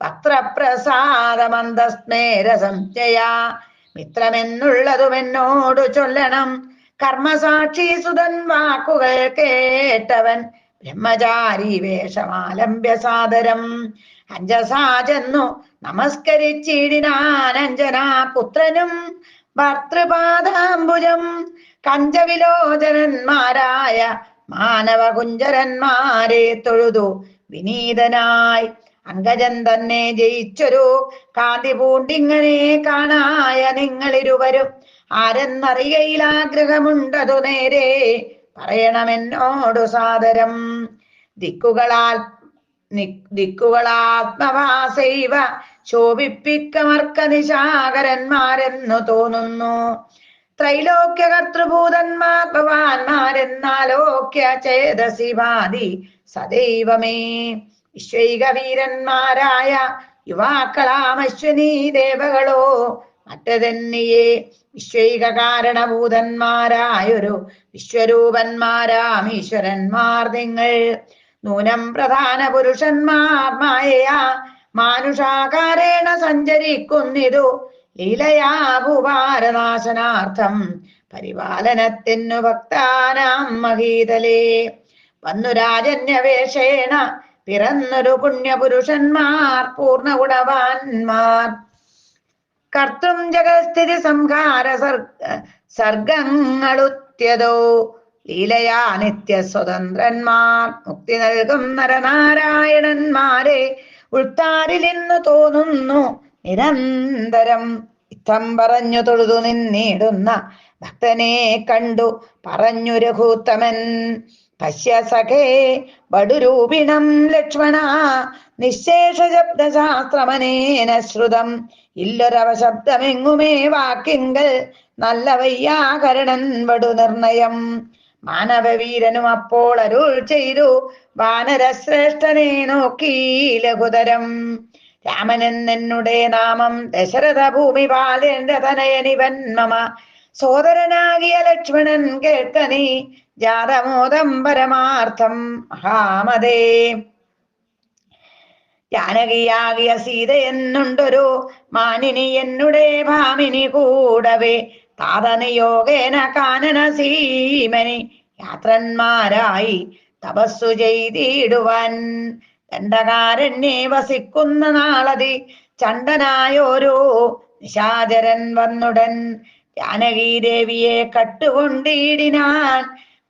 വക്രപ്രസാദമന്തസ്മേര സംശയ. മിത്രമെന്നുള്ളതുമെന്നോടു ചൊല്ലണം. കർമ്മസാക്ഷി സുതൻ വാക്കുകൾ കേട്ടവൻ ബ്രഹ്മചാരി വേഷമാലംബ്യ സാദരം അഞ്ജസാ ചെന്നു നമസ്കരിച്ചിടിനാൻ അഞ്ജനാ പുത്രനും ഭർത്തൃപാദാംബുജം. കഞ്ചവിലോചനന്മാരായ മാനവകുഞ്ചരന്മാരെ തൊഴുതു വിനീതനായി അങ്കജൻ തന്നെ ജയിച്ചൊരു കാന്തി പൂണ്ടിങ്ങനെ കാണായ നിങ്ങളിരുവരും ആരെന്നറിയയിലാഗ്രഹമുണ്ടതു നേരെ പറയണമെന്നോടു സാദരം. ദിക്കുകളാത്മവാസൈവ ശോഭിപ്പിക്കമർക്ക നിശാകരന്മാരെന്നു തോന്നുന്നു. ത്രൈലോക്യ കർത്തൃഭൂതന്മാർ ഭവാന്മാരെന്നാലോക്യ ചേതസി ഭാതി സദൈവമേ. വിശ്വൈക വീരന്മാരായ യുവാക്കളാമശ്വനീ ദേവകളോ മറ്റതെന്നിയെ വിശ്വൈക കാരണഭൂതന്മാരായൊരു വിശ്വരൂപന്മാരാം ഈശ്വരന്മാർ നിങ്ങൾ. നൂനം പ്രധാന പുരുഷന്മാർ മായയാ മാനുഷാകാരേണ സഞ്ചരിക്കുന്നിതു ലീലയാ ഭൂഭാരനാശനാർത്ഥം പരിപാലനത്തിനു ഭക്താനാം മഹീതലേ. വന്നു രാജന്യവേഷേണ പിറന്നൊരു പുണ്യപുരുഷന്മാർ പൂർണ്ണഗുണവാന്മാർ. കർത്തും ജഗസ്ഥിതി സംഹാര സർഗങ്ങളുത്യതോ ലീലയാ നിത്യ സ്വതന്ത്രന്മാർ. മുക്തി നൽകും നരനാരായണന്മാരെ ഉൾത്താരിലിന്നു തോന്നുന്നു നിരന്തരം. ഇത്തം പറഞ്ഞു തൊഴുതു നിന്നിടുന്ന ഭക്തനെ കണ്ടു പറഞ്ഞു രഘൂത്തമൻ. പശ്യ സഖേ വടുരൂപിണം ലക്ഷ്മണ നിശേഷ ശബ്ദശാസ്ത്രമനേന ശ്രുതം. ഇല്ലൊരവശബ്ദമെങ്ങുമേ വാക്കിങ്കൽ നല്ല വയ്യാകരണൻ വടു നിർണയം. മാനവവീരനും അപ്പോൾ അരുൾ ചെയ്തു വാനരശ്രേഷ്ഠനെ നോക്കി ലഘുതരം. രാമനെന്നുടെ നാമം ദശരഥ ഭൂമിപാലേന്ദ്ര തനയനിവൻ മമ. സോദരനാകിയ ലക്ഷ്മണൻ കേൾക്കനീ ജാതമോദം പരമാർത്ഥം മഹാമതേ. ജാനകിയാകിയ സീത എന്നുണ്ടൊരു മാനിനി എന്നുടെ ഭാമിനി കൂടവേ. താതനിയോഗേന കാനന സീമനി യാത്രന്മാരായി തപസ്സു ചെയ്തിടുവാൻ. ദണ്ഡകാരണ്യേ വസിക്കുന്ന നാളതി ചണ്ടനായോരോ നിശാചരൻ വന്നുടൻ. ജാനകി ദേവിയെ കട്ടുകൊണ്ടിടിനാൻ.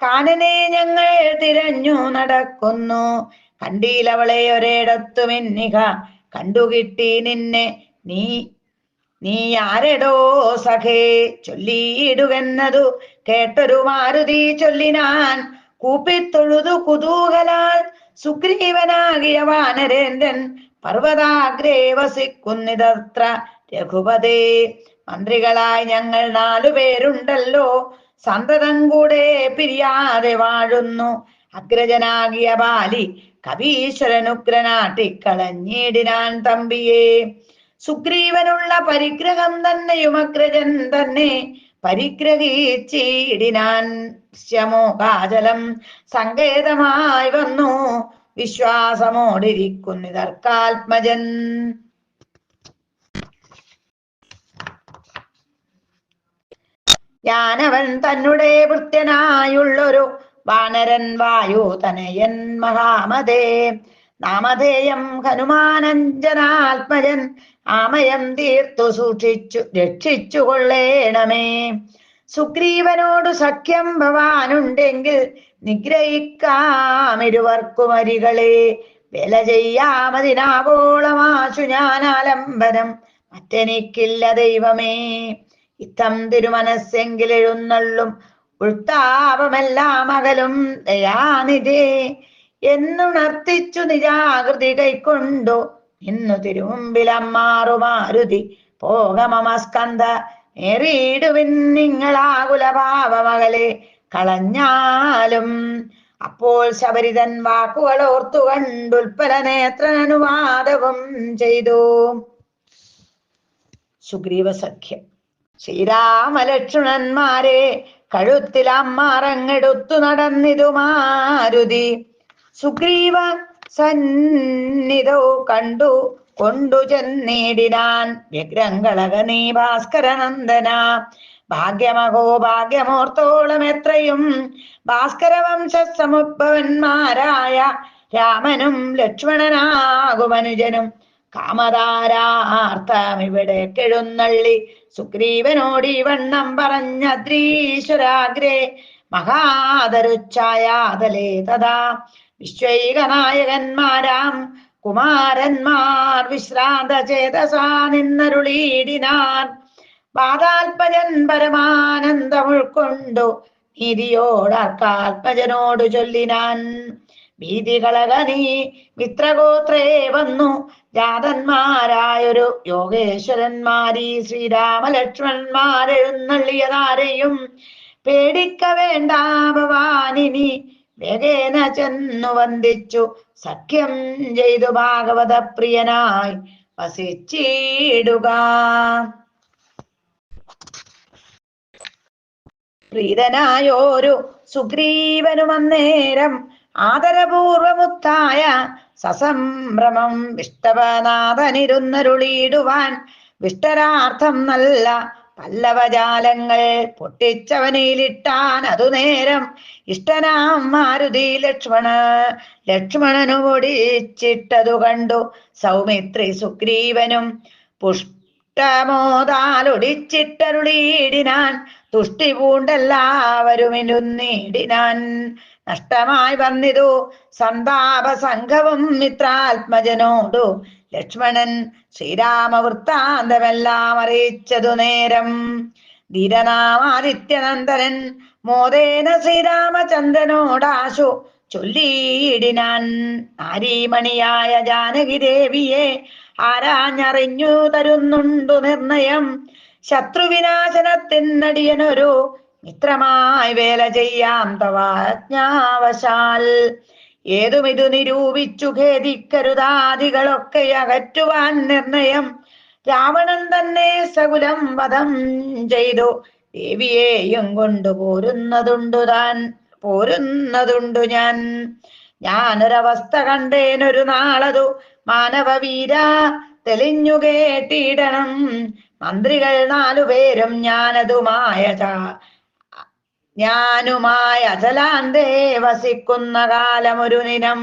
കാനനെ ഞങ്ങൾ തിരഞ്ഞു നടക്കുന്നു. കണ്ടീലവളെ ഒരിടത്തുമെന്നിക കണ്ടുകിട്ടി നിന്നെ നീ ആരെടോ സഖേ ചൊല്ലിയിടുകെന്നതു കേട്ടൊരു മാരുതി ചൊല്ലിനാൻ. കൂപ്പിത്തൊഴുതു കുതൂഹലാൽ സുഗ്രീവനാകിയ വാനരേന്ദ്രൻ പർവ്വതാഗ്രേ വസിക്കുന്നിതത്ര രഘുപതേ. മന്ത്രികളായി ഞങ്ങൾ 4 പേരുണ്ടല്ലോ സന്തതം കൂടെ പിരിയാതെ വാഴുന്നു. അഗ്രജനാകിയ ബാലി കവീശ്വരനുഗ്രനാട്ടിക്കളഞ്ഞിടിനാൻ തമ്പിയെ. സുഗ്രീവനുള്ള പരിഗ്രഹം തന്നെയും അഗ്രജൻ തന്നെ പരിഗ്രഹിച്ചിടിനാൻ. ശ്യമോകാചലം സങ്കേതമായി വന്നു വിശ്വാസമോടിരിക്കുന്നിതർക്കാത്മജൻ. ഞാനവൻ തന്നെ ഭൃത്യനായുള്ളൊരു വാനരൻ വായു തനയൻ മഹാമതേ. നാമധേയം ഹനുമാനഞ്ജനാത്മജൻ ആമയം തീർത്തു സൂക്ഷിച്ചു രക്ഷിച്ചു കൊള്ളേണമേ. സുഗ്രീവനോടു സഖ്യം ഭവാനുണ്ടെങ്കിൽ നിഗ്രഹിക്കാമിരുവർക്കുമരികളെ. വില ചെയ്യാമതിനാവോളമാശു ഞാനാലംബനം മറ്റെനിക്കില്ല ദൈവമേ. ഇത്തം തിരുമനസ്സെങ്കിലെഴുന്നള്ളും ഉൾത്താപമെല്ലാം അകലും ദയാനിധേ എന്നുണർത്തിച്ചു നിജാകൃതി കൈക്കൊണ്ടു ഇന്നു തിരുമുമ്പിലമ്മാറു മാരുതി. പോകമമസ്കന്ധ നേറിയിടുവിൻ നിങ്ങളാകുലഭാവമകലെ കളഞ്ഞാലും. അപ്പോൾ ശബരിതൻ വാക്കുകൾ ഓർത്തുകണ്ടുൽപ്പല നേത്രനുവാദവും ചെയ്തു. സുഗ്രീവ സഖ്യം. ശ്രീരാമലക്ഷ്മണന്മാരെ കഴുത്തിലമ്മാറങ്ങെടുത്തു നടന്നിതു മാരുതി. സുഗ്രീവ സന്നിധോ കണ്ടു കൊണ്ടു ചെന്നിടിനാൻ വ്യഗ്രങ്ങളകനീ ഭാസ്കരനന്ദന. ഭാഗ്യമഹോ ഭാഗ്യമോർത്തോളം എത്രയും ഭാസ്കരവംശ സമുദ്ഭവന്മാരായ രാമനും ലക്ഷ്മണനാകുമനുജനും കാമധാരാർത്ഥമിവിടെ കെഴുന്നള്ളി സുഗ്രീവനോടി വണ്ണം പറഞ്ഞദ്രീശ്വരാഗ്രേ മഹാതരുച്ഛായാതലേ തഥാ വിശ്വൈകനായകന്മാരാം കുമാരന്മാർ വിശ്രാന്ത ചേതസാ നിന്നരുളീടിനാർ. പാതാൽപജൻ പരമാനന്ദം ഉൾക്കൊണ്ടു നീതിയോടാൽപജനോടു ചൊല്ലിനാൻ. ഭീതികളക നീ മിത്രഗോത്രേ വന്നു ജാതന്മാരായൊരു യോഗേശ്വരന്മാരീ ശ്രീരാമലക്ഷ്മണന്മാരെഴുന്നള്ളിയതാരെയും പേടിക്ക വേണ്ട ഭവാനിനി വേഗേന ചെന്നു വന്ദിച്ചു സഖ്യം ചെയ്തു ഭാഗവത പ്രിയനായി വസിച്ചിടുക. പ്രീതനായോരു സുഗ്രീവനുമന്നേരം ആദരപൂർവമുത്തായ സസംഭ്രമം വിഷ്ടവനാഥനിരുന്നരുളിയിടുവാൻ വിഷ്ടരാർത്ഥം നല്ല പല്ലവജാലങ്ങൾ പൊട്ടിച്ചവനിലിട്ടാൻ. അതു നേരം ഇഷ്ടനാം മാരുതി ലക്ഷ്മണനു പൊടിച്ചിട്ടതു കണ്ടു സൗമിത്രി സുഗ്രീവനും പുഷ്ടമോദാലൊടിച്ചിട്ടരുളിയിടിനാൻ. തുഷ്ടി പൂണ്ടെല്ലാവരും ഇരുന്നിടിനാൻ. നഷ്ടമായി വന്നിതു സന്താപ സംഘവും മിത്രാത്മജനോടു ലക്ഷ്മണൻ ശ്രീരാമവൃത്താന്തമെല്ലാം അറിയിച്ചതു നേരം. ധീരനാമാദിത്യനന്ദനൻ മോദേന ശ്രീരാമചന്ദ്രനോടാശു ചൊല്ലിയിടിനാൻ. നാരീമണിയായ ജാനകി ദേവിയെ ആരാഞ്ഞറിഞ്ഞു തരുന്നുണ്ടു നിർണയം. ശത്രുവിനാശനത്തിനടിയനൊരു മിത്രമായി വേല ചെയ്യാം തവാജ്ഞാവശാൽ. ഏതുമിതു നിരൂപിച്ചു ഖേദിക്കരുതാദികളൊക്കെ അകറ്റുവാൻ നിർണയം. രാവണൻ തന്നെ സകുലം വധം ചെയ്തു ദേവിയെയും കൊണ്ടു പോരുന്നതുണ്ടു ഞാൻ. ഞാനൊരവസ്ഥ കണ്ടേനൊരു നാളതു മാനവവീര തെളിഞ്ഞു കേട്ടിടണം. മന്ത്രികൾ 4 പേരും ഞാനുമായ അചലാന്തേ വസിക്കുന്ന കാലമൊരു ദിനം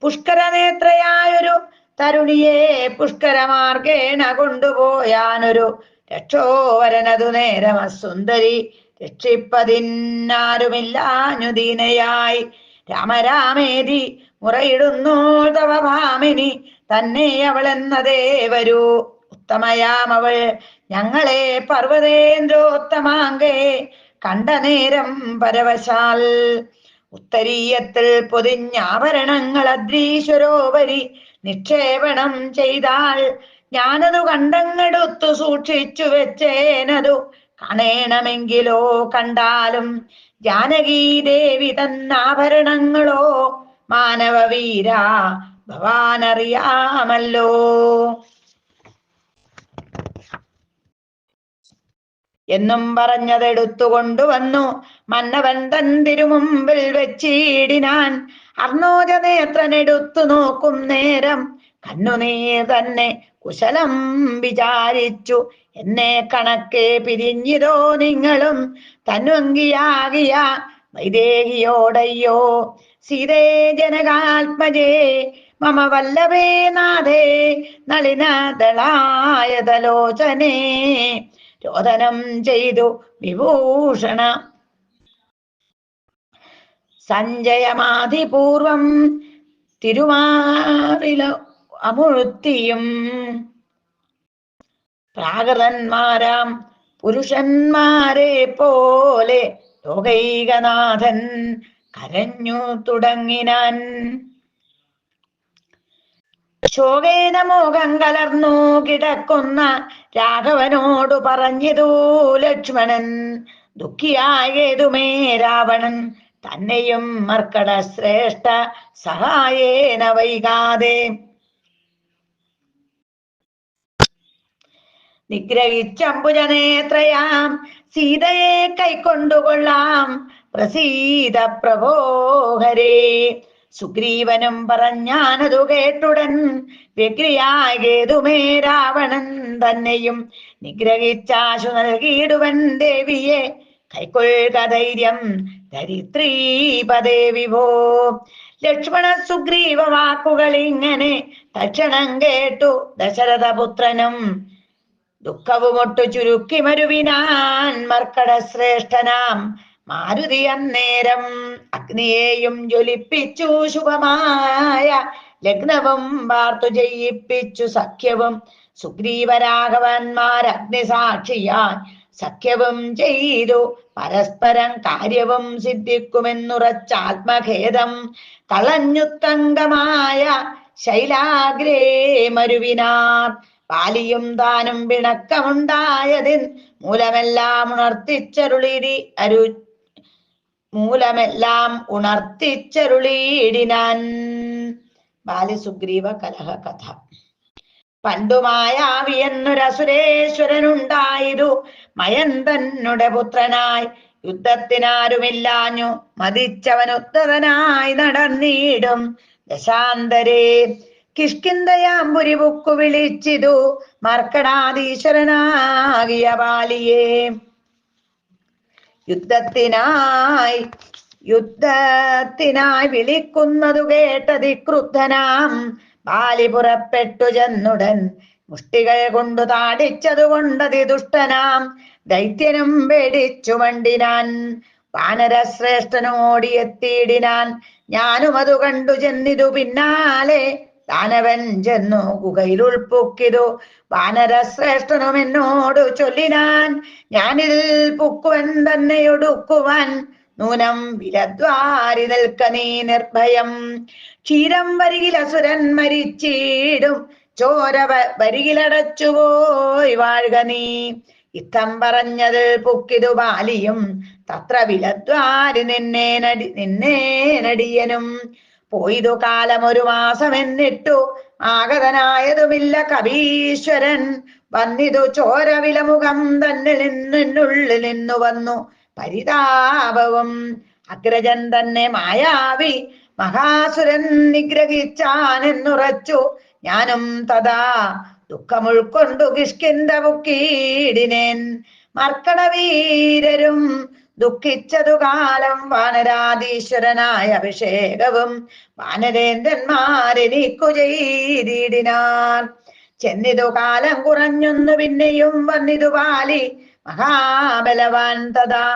പുഷ്കരനേത്രയായൊരു തരുണിയെ പുഷ്കരമാർഗേണ കൊണ്ടുപോയാനൊരു രക്ഷോവരനതു നേരം അസുന്ദരി രക്ഷിപ്പതിന്നാരുമില്ലാഞ്ഞു ദീനയായി രാമരാമേതി മുറയിടുന്നു തവ ഭാമിനി തന്നെ അവളെന്നതേ വരൂ. ഉത്തമയാമവൾ ഞങ്ങളെ പർവ്വതേന്ദ്രോത്തമാങ്കേ കണ്ട നേരം പരവശാൽ. ഉത്തരീയത്തിൽ പൊതിഞ്ഞാഭരണങ്ങൾ അദ്രീശ്വരോപരി നിക്ഷേപണം ചെയ്താൽ ഞാനതു കണ്ടങ്ങെടുത്തു സൂക്ഷിച്ചു വെച്ചേനതു കാണേണമെങ്കിലോ കണ്ടാലും ജാനകീ ദേവി തന്നാഭരണങ്ങളോ മാനവവീര ഭവാനറിയാമല്ലോ. എന്നും പറഞ്ഞതെടുത്തുകൊണ്ടുവന്നു മന്നവൻ തൻ തിരുമുമ്പിൽ വെച്ചിടിനാൻ. അർണോജനേത്രനെടുത്തു നോക്കും നേരം കണ്ണുനീർ തന്നെ കുശലം വിചാരിച്ചു. എന്നെ കണക്കെ പിരിഞ്ഞിതോ നിങ്ങളും തന്വങ്കിയാകിയ വൈദേഹിയോടയ്യോ. സീതേ ജനകാത്മജേ മമ വല്ലഭേ നാഥേ നളിനദളായതലോചനേ. രോദനം ചെയ്തു വിഭൂഷണ സഞ്ജയമാധിപൂർവം തിരുമാറില അമുഴ്ത്തിയും പ്രാകൃതന്മാരാം പുരുഷന്മാരെ പോലെ ലോകൈകനാഥൻ കരഞ്ഞു തുടങ്ങിനാൻ. ശോകേന മോഹം കലർന്നു കിടക്കുന്ന രാഘവനോടു പറഞ്ഞിതു ലക്ഷ്മണൻ. ദുഃഖിയായതുമേ രാവണൻ തന്നെയും മർക്കട ശ്രേഷ്ഠ സഹായേന വൈകാതെ നിഗ്രഹിച്ചംബുജനേത്രയാം സീതയെ കൈക്കൊണ്ടുകൊള്ളാം. പ്രസീത പ്രഭോഹരേ സുഗ്രീവനും പറഞ്ഞാനതു കേട്ടുടൻ വ്യഗ്രിയായ കേതുമേ രാവണൻ തന്നെയും നിഗ്രഹിച്ചാശു നൽകിയിടുവൻ ദേവിയെ കൈക്കൊള്ളുക ധൈര്യം ധരിത്രീപദേ വിഭോ. ലക്ഷ്മണ സുഗ്രീവ വാക്കുകൾ ഇങ്ങനെ തക്ഷണം കേട്ടു ദശരഥപുത്രനും ദുഃഖവുമൊട്ടു ചുരുക്കി മരുവിനാൻ മർക്കട ശ്രേഷ്ഠനാം മാരുതി അന്നേരം അഗ്നിയെയും ജ്വലിപ്പിച്ചു ശുഭമായ ലഗ്നവും വാർത്തു ചെയ്യിപ്പിച്ചു സഖ്യവും സുഗ്രീവരാഘവന്മാർ അഗ്നിസാക്ഷിയാൻ സഖ്യവും ചെയ്തു പരസ്പരം കാര്യവും സിദ്ധിക്കുമെന്നുറച്ചാത്മഖേദം കളഞ്ഞുത്തങ്കമായ ശൈലാഗ്രേ മരുവിനാർ. ബാലിയും താനും പിണക്കമുണ്ടായതിൻ മൂലമെല്ലാം ഉണർത്തിച്ചരുളീടിനാൻ. ബാലി സുഗ്രീവ കലഹ കഥ. പണ്ടു മായാവി എന്നൊരസുരേശ്വരനുണ്ടായിരു മയന്തന്നുടെ പുത്രനായി യുദ്ധത്തിനാരുമില്ലാഞ്ഞു മതിച്ചവനുത്തതനായി നടന്നിടും ദശാന്തരേ. കിഷ്കിന്ധയാമ്പുരിപുക്കു വിളിച്ചിതു മർക്കടാധീശ്വരനാകിയ ബാലിയെ. യുദ്ധത്തിനായി വിളിക്കുന്നതു കേട്ടതിക്രുദ്ധനാം ബാലി പുറപ്പെട്ടു ചെന്നുടൻ മുഷ്ടികൾ കൊണ്ടു താടിച്ചതുകൊണ്ടതി ദുഷ്ടനാം ദൈത്യനും പേടിച്ചു മണ്ടിനാൻ. വാനരശ്രേഷ്ഠനോടിയെത്തിയിടിനാൻ ഞാനും അതു കണ്ടു ചെന്നിതു പിന്നാലെ. ദാനവൻ ചെന്നു ഗുഹയിൽ ഉൾപ്പൊക്കിതു വാനരശ്രേഷ്ഠനും എന്നോട് ചൊല്ലിനാൻ ഞാനിൽ പുക്കുവൻ തന്നെയൊടുക്കുവാൻ നൂനം വിലദ്വാരി നിൽക്ക നീ നിർഭയം. ക്ഷീരം വരികിൽ അസുരൻ മരിച്ചിടും ചോര വരികിലടച്ചുപോയി വാഴുക നീ. ഇത്തം പറഞ്ഞത് പുക്കിതു ബാലിയും തത്ര വിലദ്വാരി നിന്നേ നടിയനും. പോയിതു കാലം 1 മാസം എന്നിട്ടു ആഗതനായതുമില്ല കവീശ്വരൻ. വന്നിതു ചോര വിലമുഖം തന്നിനുള്ളിൽ നിന്നു വന്നു പരിതാപവും. അഗ്രജൻ തന്നെ മായാവി മഹാസുരൻ നിഗ്രഹിച്ചാനെന്നുറച്ചു ഞാനും തഥാ ദുഃഖമുൾക്കൊണ്ടു കിഷ്കിന്ധ പുക്കീടിനേൻ. മർക്കടവീരരും ദുഃഖിച്ചതു കാലം വാനരാധീശ്വരനായ അഭിഷേകവും വാനരേന്ദ്രന്മാരെനിക്കു ചെയ്തിടിനാർ. ചെന്നിതു കാലം കുറഞ്ഞൊന്നു പിന്നെയും വന്നിതു ബാലി മഹാബലവാൻ തഥാ.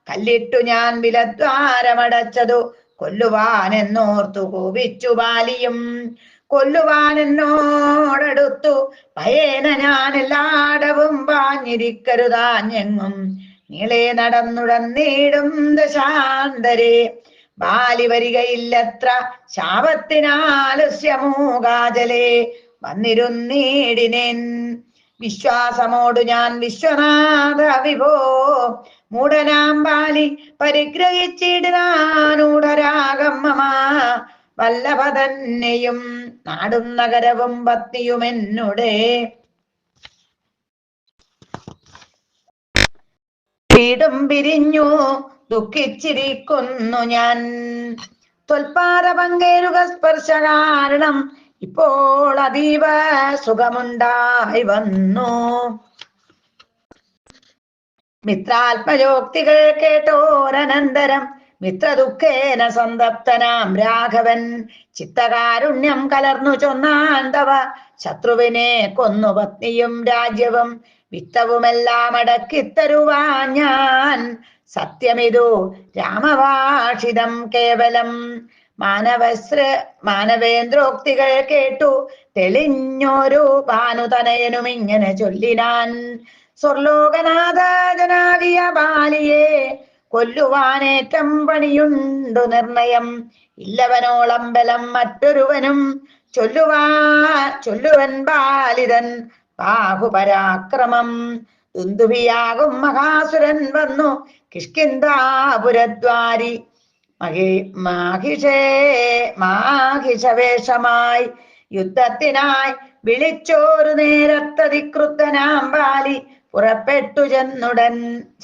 കല്ലിട്ടു ഞാൻ വിലദ്വാരമടച്ചതു കൊല്ലുവാനെന്നോർത്തു കോപിച്ചു ബാലിയും. കൊല്ലുവാനെന്നോടടുത്തു ഭയേന ഞാൻ എല്ലാടവും പാഞ്ഞിരിക്കരുതാഞ്ഞെങ്ങും നീളെ നടന്നുടന്നീടും ദശാന്തരേ. ബാലി വരികയില്ലത്ര ശാപത്തിനാലസ്യമൂകാജലേ വന്നിരുന്നീടിനേൻ. വിശ്വാസമോടു ഞാൻ വിശ്വനാഥ വിഭോ മൂഢനാം ബാലി പരിഗ്രഹിച്ചിടാനൂഢരാഗം മമ. വല്ലഭ തന്നെയും നാടും നഗരവും പത്നിയുമെന്നുടെ വീടും പിരിഞ്ഞു ദുഃഖിച്ചിരിക്കുന്നു ഞാൻ. ത്വൽപാദ പങ്കേരുക സ്പർശ കാരണം ഇപ്പോൾ അതീവ സുഖമുണ്ടായി വന്നു. മിത്രാത്മയോക്തികൾ കേട്ടോരനന്തരം മിത്രദുഃഖേന സന്തപ്തനാം രാഘവൻ ചിത്തകാരുണ്യം കലർന്നു ചൊന്നാൻ തവ ശത്രുവിനെ കൊന്നു പത്നിയും രാജ്യവും വിത്തവുമെല്ലാം അടക്കിത്തരുവാൻ ഞാൻ. സത്യമിതു രാമഭാഷിതം കേവലം. മാനവേന്ദ്രോക്തികൾ കേട്ടു തെളിഞ്ഞൊരു ഭാനുതനയനും ഇങ്ങനെ ചൊല്ലിനാൻ. സ്വർലോകനാഥനാകിയ ബാലിയെ കൊല്ലുവാനേറ്റം പണിയുണ്ടു നിർണയം. ഇല്ലവനോളം ബലം മറ്റൊരുവനും ചൊല്ലുവൻ ബാലിതൻ ബാഹുപരാക്രമം. ദുന്ദുഭിയാകും മഹാസുരൻ വന്നു കിഷ്കിന്ധാപുരദ്വാരി മാഹിഷവേഷമായി യുദ്ധത്തിനായി വിളിച്ചോരു നേരത്തതിക്രുദ്ധനാം ബാലി പുറപ്പെട്ടു ചെന്നുടൻ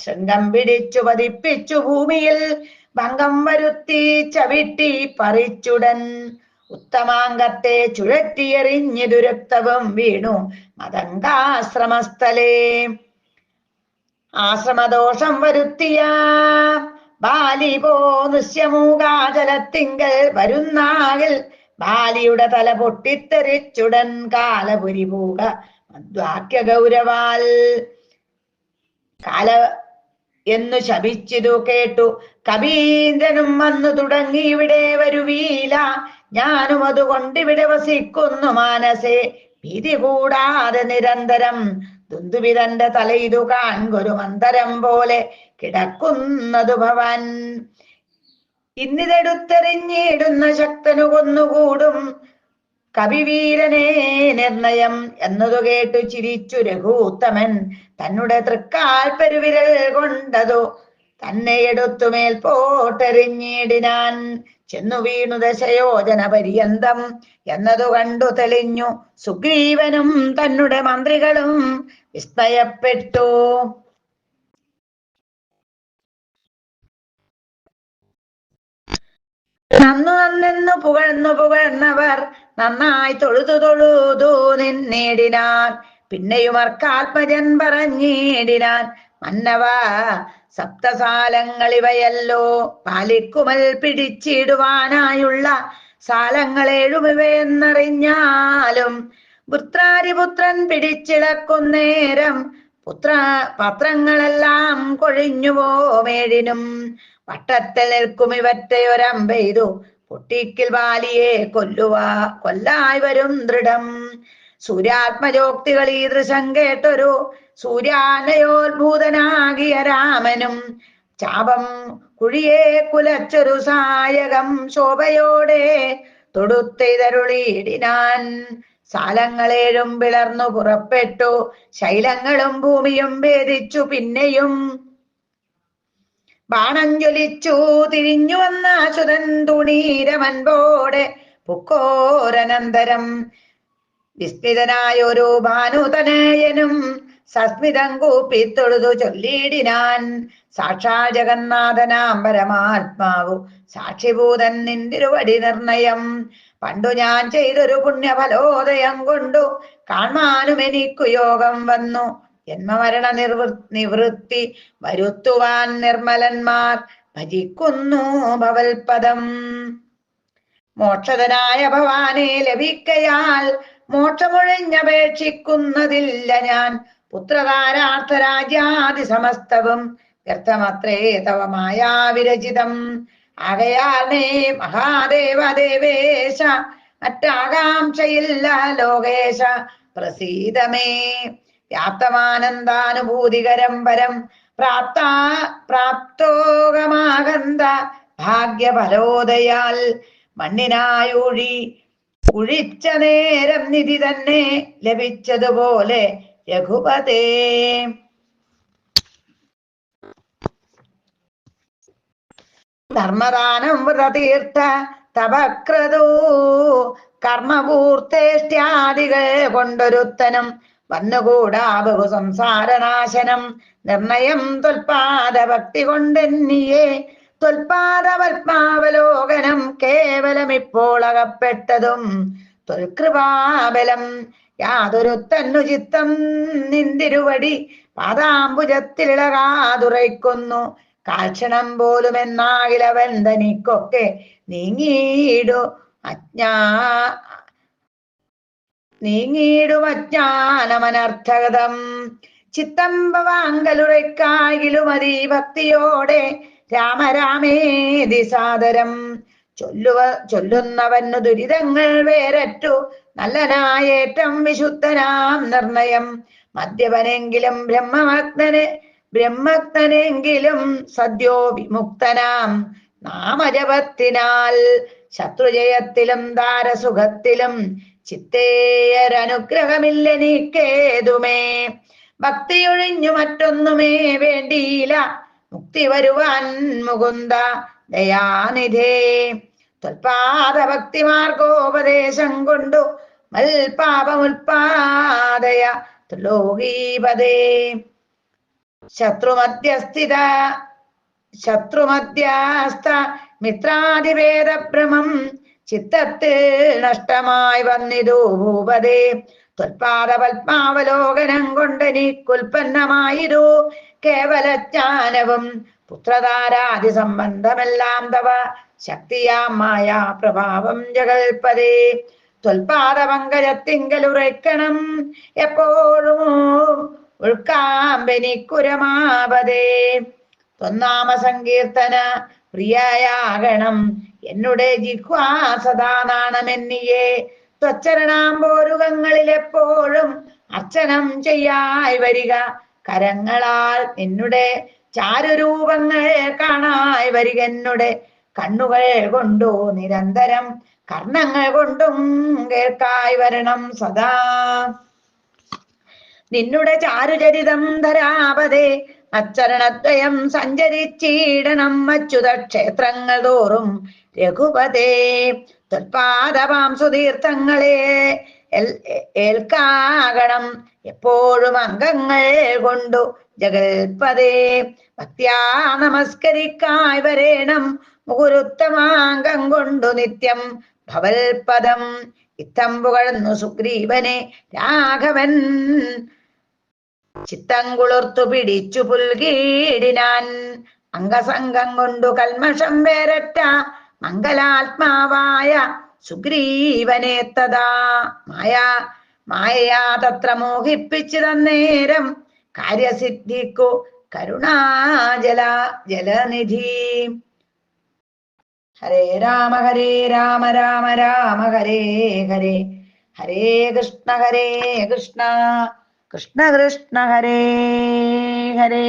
ശൃംഗം പിടിച്ചു പതിപ്പിച്ചു ഭൂമിയിൽ ഭംഗം വരുത്തി ചവിട്ടി പറിച്ചുടൻ ഉത്തമാംഗത്തെ ചുഴറ്റിയെറിഞ്ഞു ദുരക്തവും വീണു മതങ്കാശ്രമസ്ഥലേ. ആശ്രമദോഷം വരുത്തിയ ബാലി പോ നൃശ്യമൂകാചലത്തിങ്കൽ വരുന്നാകിൽ ബാലിയുടെ തല പൊട്ടിത്തെറിച്ചുടൻ കാലപുരി പൂക മദ്വാക്യ ഗൗരവാൽ. കാല എന്നു ശപിച്ചിതു കേട്ടു കവീന്ദ്രനും വന്നു തുടങ്ങി ഇവിടെ വരുവീല. ഞാനും അതുകൊണ്ടിവിടെ വസിക്കുന്നു മാനസേ. ഭീതി കൂടാതെ നിരന്തരം ദുന്ദുവിതന്റെ തലയിതു കാൺകൊരു മന്ദരം പോലെ കിടക്കുന്നതു ഭവാൻ. ഇന്നിതെടുത്തെറിഞ്ഞിടുന്ന ശക്തനു കൊന്നുകൂടും കവിവീരനെ നിർണയം എന്നതു കേട്ടു ചിരിച്ചു രഘൂത്തമൻ. തന്നെ തൃക്കാൽ പെരുവിരൽ കൊണ്ടതു തന്നെ എടുത്തുമേൽ പോട്ടെറിഞ്ഞിടിനാൻ. ചെന്നു വീണു ദശയോജന പര്യന്തം എന്നതു കണ്ടു തെളിഞ്ഞു സുഗ്രീവനും തന്നെ മന്ത്രികളും വിസ്മയപ്പെട്ടു. നന്നെന്നു പുകഴ്ന്നവർ നന്നായി തൊഴുതു നിന്നിടിനാർ. പിന്നെയും അർക്കാത്മജൻ പറഞ്ഞിടിനാൻ, മന്നവ സപ്തസാലങ്ങളിവയല്ലോ പാലിക്കുമൽ പിടിച്ചിടുവാനായുള്ള സാലങ്ങളേഴുമിവയെന്നറിഞ്ഞാലും പുത്രാരിപുത്രൻ പിടിച്ചിടക്കുന്നേരം പത്രങ്ങളെല്ലാം കൊഴിഞ്ഞുവോ മേഴിനും. വട്ടത്തിൽ നിൽക്കും ഇവറ്റയൊരമ്പെയ്തു പൊട്ടിക്കിൽ ബാലിയെ കൊല്ലായി വരും ദൃഢം. സൂര്യാത്മജോക്തികൾ ഈ ദൃശം കേട്ടൊരു സൂര്യാലയോത്ഭൂതനാകിയ രാമനും ചാപം കുഴിയെ കുലച്ചൊരു സായകം ശോഭയോടെ തൊടുത്തെതരുളിയിടിനാൻ. സാലങ്ങളേഴും പിളർന്നു പുറപ്പെട്ടു ശൈലങ്ങളും ഭൂമിയും ഭേദിച്ചു. പിന്നെയും ബാണം ജ്വലിച്ചു തിരിഞ്ഞു വന്ന അച്യുതൻ തുണീരമൻപോടെ പുക്കോരനന്തരം. വിസ്മിതനായൊരു ഭാനുതനയനും സസ്മിതം കൂപ്പി തൊഴുതു ചൊല്ലിയിടിനാൻ, സാക്ഷാൽ ജഗന്നാഥനാം പരമാത്മാവു സാക്ഷിഭൂതൻ നിന്തിരുവടി നിർണയം. പണ്ടു ഞാൻ ചെയ്തൊരു പുണ്യഫലോദയം കൊണ്ടു കാണാനും എനിക്കു യോഗം വന്നു. ജന്മമരണ നിവൃത്തി വരുത്തുവാൻ നിർമ്മലന്മാർ ഭജിക്കുന്നു ഭവൽപദം. മോക്ഷതനായ ഭവാനെ ലഭിക്കയാൽ മോക്ഷമൊഴിഞ്ഞപേക്ഷിക്കുന്നതില്ല ഞാൻ. പുത്രധാരാർത്ഥ രാജ്യാദി സമസ്തവും വ്യർത്ഥമത്രേ തവ മായാവിരചിതം. ആകയാൽ മഹാദേവ ദേവേശ മറ്റാകാംക്ഷയില്ല ലോകേശ പ്രസീദമേ. വ്യാപ്തമാനന്ദാനുഭൂതികരം പരം പ്രാപ്തോഗമാകന്ത ഭാഗ്യഫലോദയാൽ മണ്ണിനായൂഴി കുഴിച്ച നേരം നിധി തന്നെ ലഭിച്ചതുപോലെ രഘുപതേ. ധർമ്മദാനം വ്രതതീർത്ഥ തപക്രതൂ കർമ്മപൂർത്തേഷ്ട്യാദികൾ കൊണ്ടൊരുത്തനും വന്നുകൂടാ ബഹു സംസാരനാശനം. നിർണയം തൊൽപാദ ഭക്തി കൊണ്ടെന്നിയെ തൊൽപാദപത്മാവലോകനം കേവലം ഇപ്പോൾ അകപ്പെട്ടതും തൊൽകൃപാബലം. യാതൊരുത്തന്നു ചിത്തം നിന്തിരുവടി പാദാംബുജത്തിലിളകാതുറയ്ക്കുന്നു. കാൽക്ഷണം പോലും എന്നാകിലവൻ തനിക്കൊക്കെ നീങ്ങിയിടുമജ്ഞാനമനർത്ഥഗതം. ചിത്തം ഭവാങ്കലുറയ്ക്കാകിലും അതീ ഭക്തിയോടെ രാമരാമേതി സാദരം. ചൊല്ലുന്നവന്നു ദുരിതങ്ങൾ വേരറ്റു നല്ലനായേറ്റം വിശുദ്ധനാം നിർണയം. മദ്യപനെങ്കിലും ബ്രഹ്മജ്ഞനെങ്കിലും സദ്യോ വിമുക്തനാം നാമജപത്തിനാൽ. ശത്രുജയത്തിലും ദാരസുഖത്തിലും ചിത്തേയരനുഗ്രഹമില്ലെനിക്കേതുമേ. ഭക്തിയൊഴിഞ്ഞു മറ്റൊന്നുമേ വേണ്ടിയില്ല മുക്തി വരുവാൻ മുകുന്ദ ദയാനിധേ. ത്വൽപാദ ഭക്തിമാർഗോപദേശം കൊണ്ടു മൽപാപമുൽപാദയ ത്രിലോകീപദേ. ശത്രുമധ്യസ്ഥിത ശത്രുമധ്യാസ്ഥ മിത്രാതിവേദഭ്രമം ചിത്തത്തിൽ നഷ്ടമായി വന്നിതു ഭൂപതേ. ത്വൽപാദ പത്മാവലോകനം കൊണ്ടെനിക്കുൽപ്പന്നമായിരു കേവലജ്ഞാനവും പുത്രധാരാദി സംബന്ധമെല്ലാം തവ ശക്തിയാം മായാ പ്രഭാവം ജഗൽപദേ. ത്വൽപാദ പങ്കജത്തിങ്കലുറയ്ക്കണം എപ്പോഴും ഉൾക്കാമ്പെനിക്കുരമാപതേ. ത്വന്നാമ സങ്കീർത്തന പ്രിയയാകണം എന്നുടെ ജിഹ്വാ സദാ നാണമെന്നിയെ. ത്വച്ചരണാംബോരുകങ്ങളിൽ എപ്പോഴും അർച്ചനം ചെയ്യായി വരിക കരങ്ങളാൽ നിന്നുടെ ചാരുരൂപങ്ങൾ കാണായി വരിക എന്നുടെ കണ്ണുകൾ കൊണ്ടു നിരന്തരം കർണങ്ങൾ കൊണ്ടും കേൾക്കായി വരണം സദാ. നിന്നുടെ ചാരുചരിതം ധരാപതേ അച്ചരണദ്വയം സഞ്ചരിച്ചിടണം അച്യുത ക്ഷേത്രങ്ങൾ തോറും രഘുപതേ. ത്വൽപാദപാം സുതീർത്ഥങ്ങളെ ഏൽക്കാകണം എപ്പോഴും അംഗങ്ങൾ കൊണ്ടു ജഗൽപതേ. ഭക്ത്യാ നമസ്കരിക്കായി വരേണം മുകുരുത്തമാംഗം കൊണ്ടു നിത്യം ഭവൽപദം. ഇത്തം പുകഴ്ന്നു സുഗ്രീവനെ രാഘവൻ ചിത്തം കുളിർത്തു പിടിച്ചു പുൽകീടിനാൻ. അംഗസംഗം കൊണ്ടു കൽമഷം വേരറ്റ മംഗലാത്മാവായ സുഗ്രീവനെ തഥാ മായയാ തത്ര മോഹിപ്പിച്ചു തന്നേരം കാര്യസിദ്ധിക്കു കരുണാജല ജലനിധി. ഹരേ രാമ രാമ രാമ ഹരേ ഹരേ. ഹരേ കൃഷ്ണ കൃഷ്ണ കൃഷ്ണ ഹരേ ഹരേ.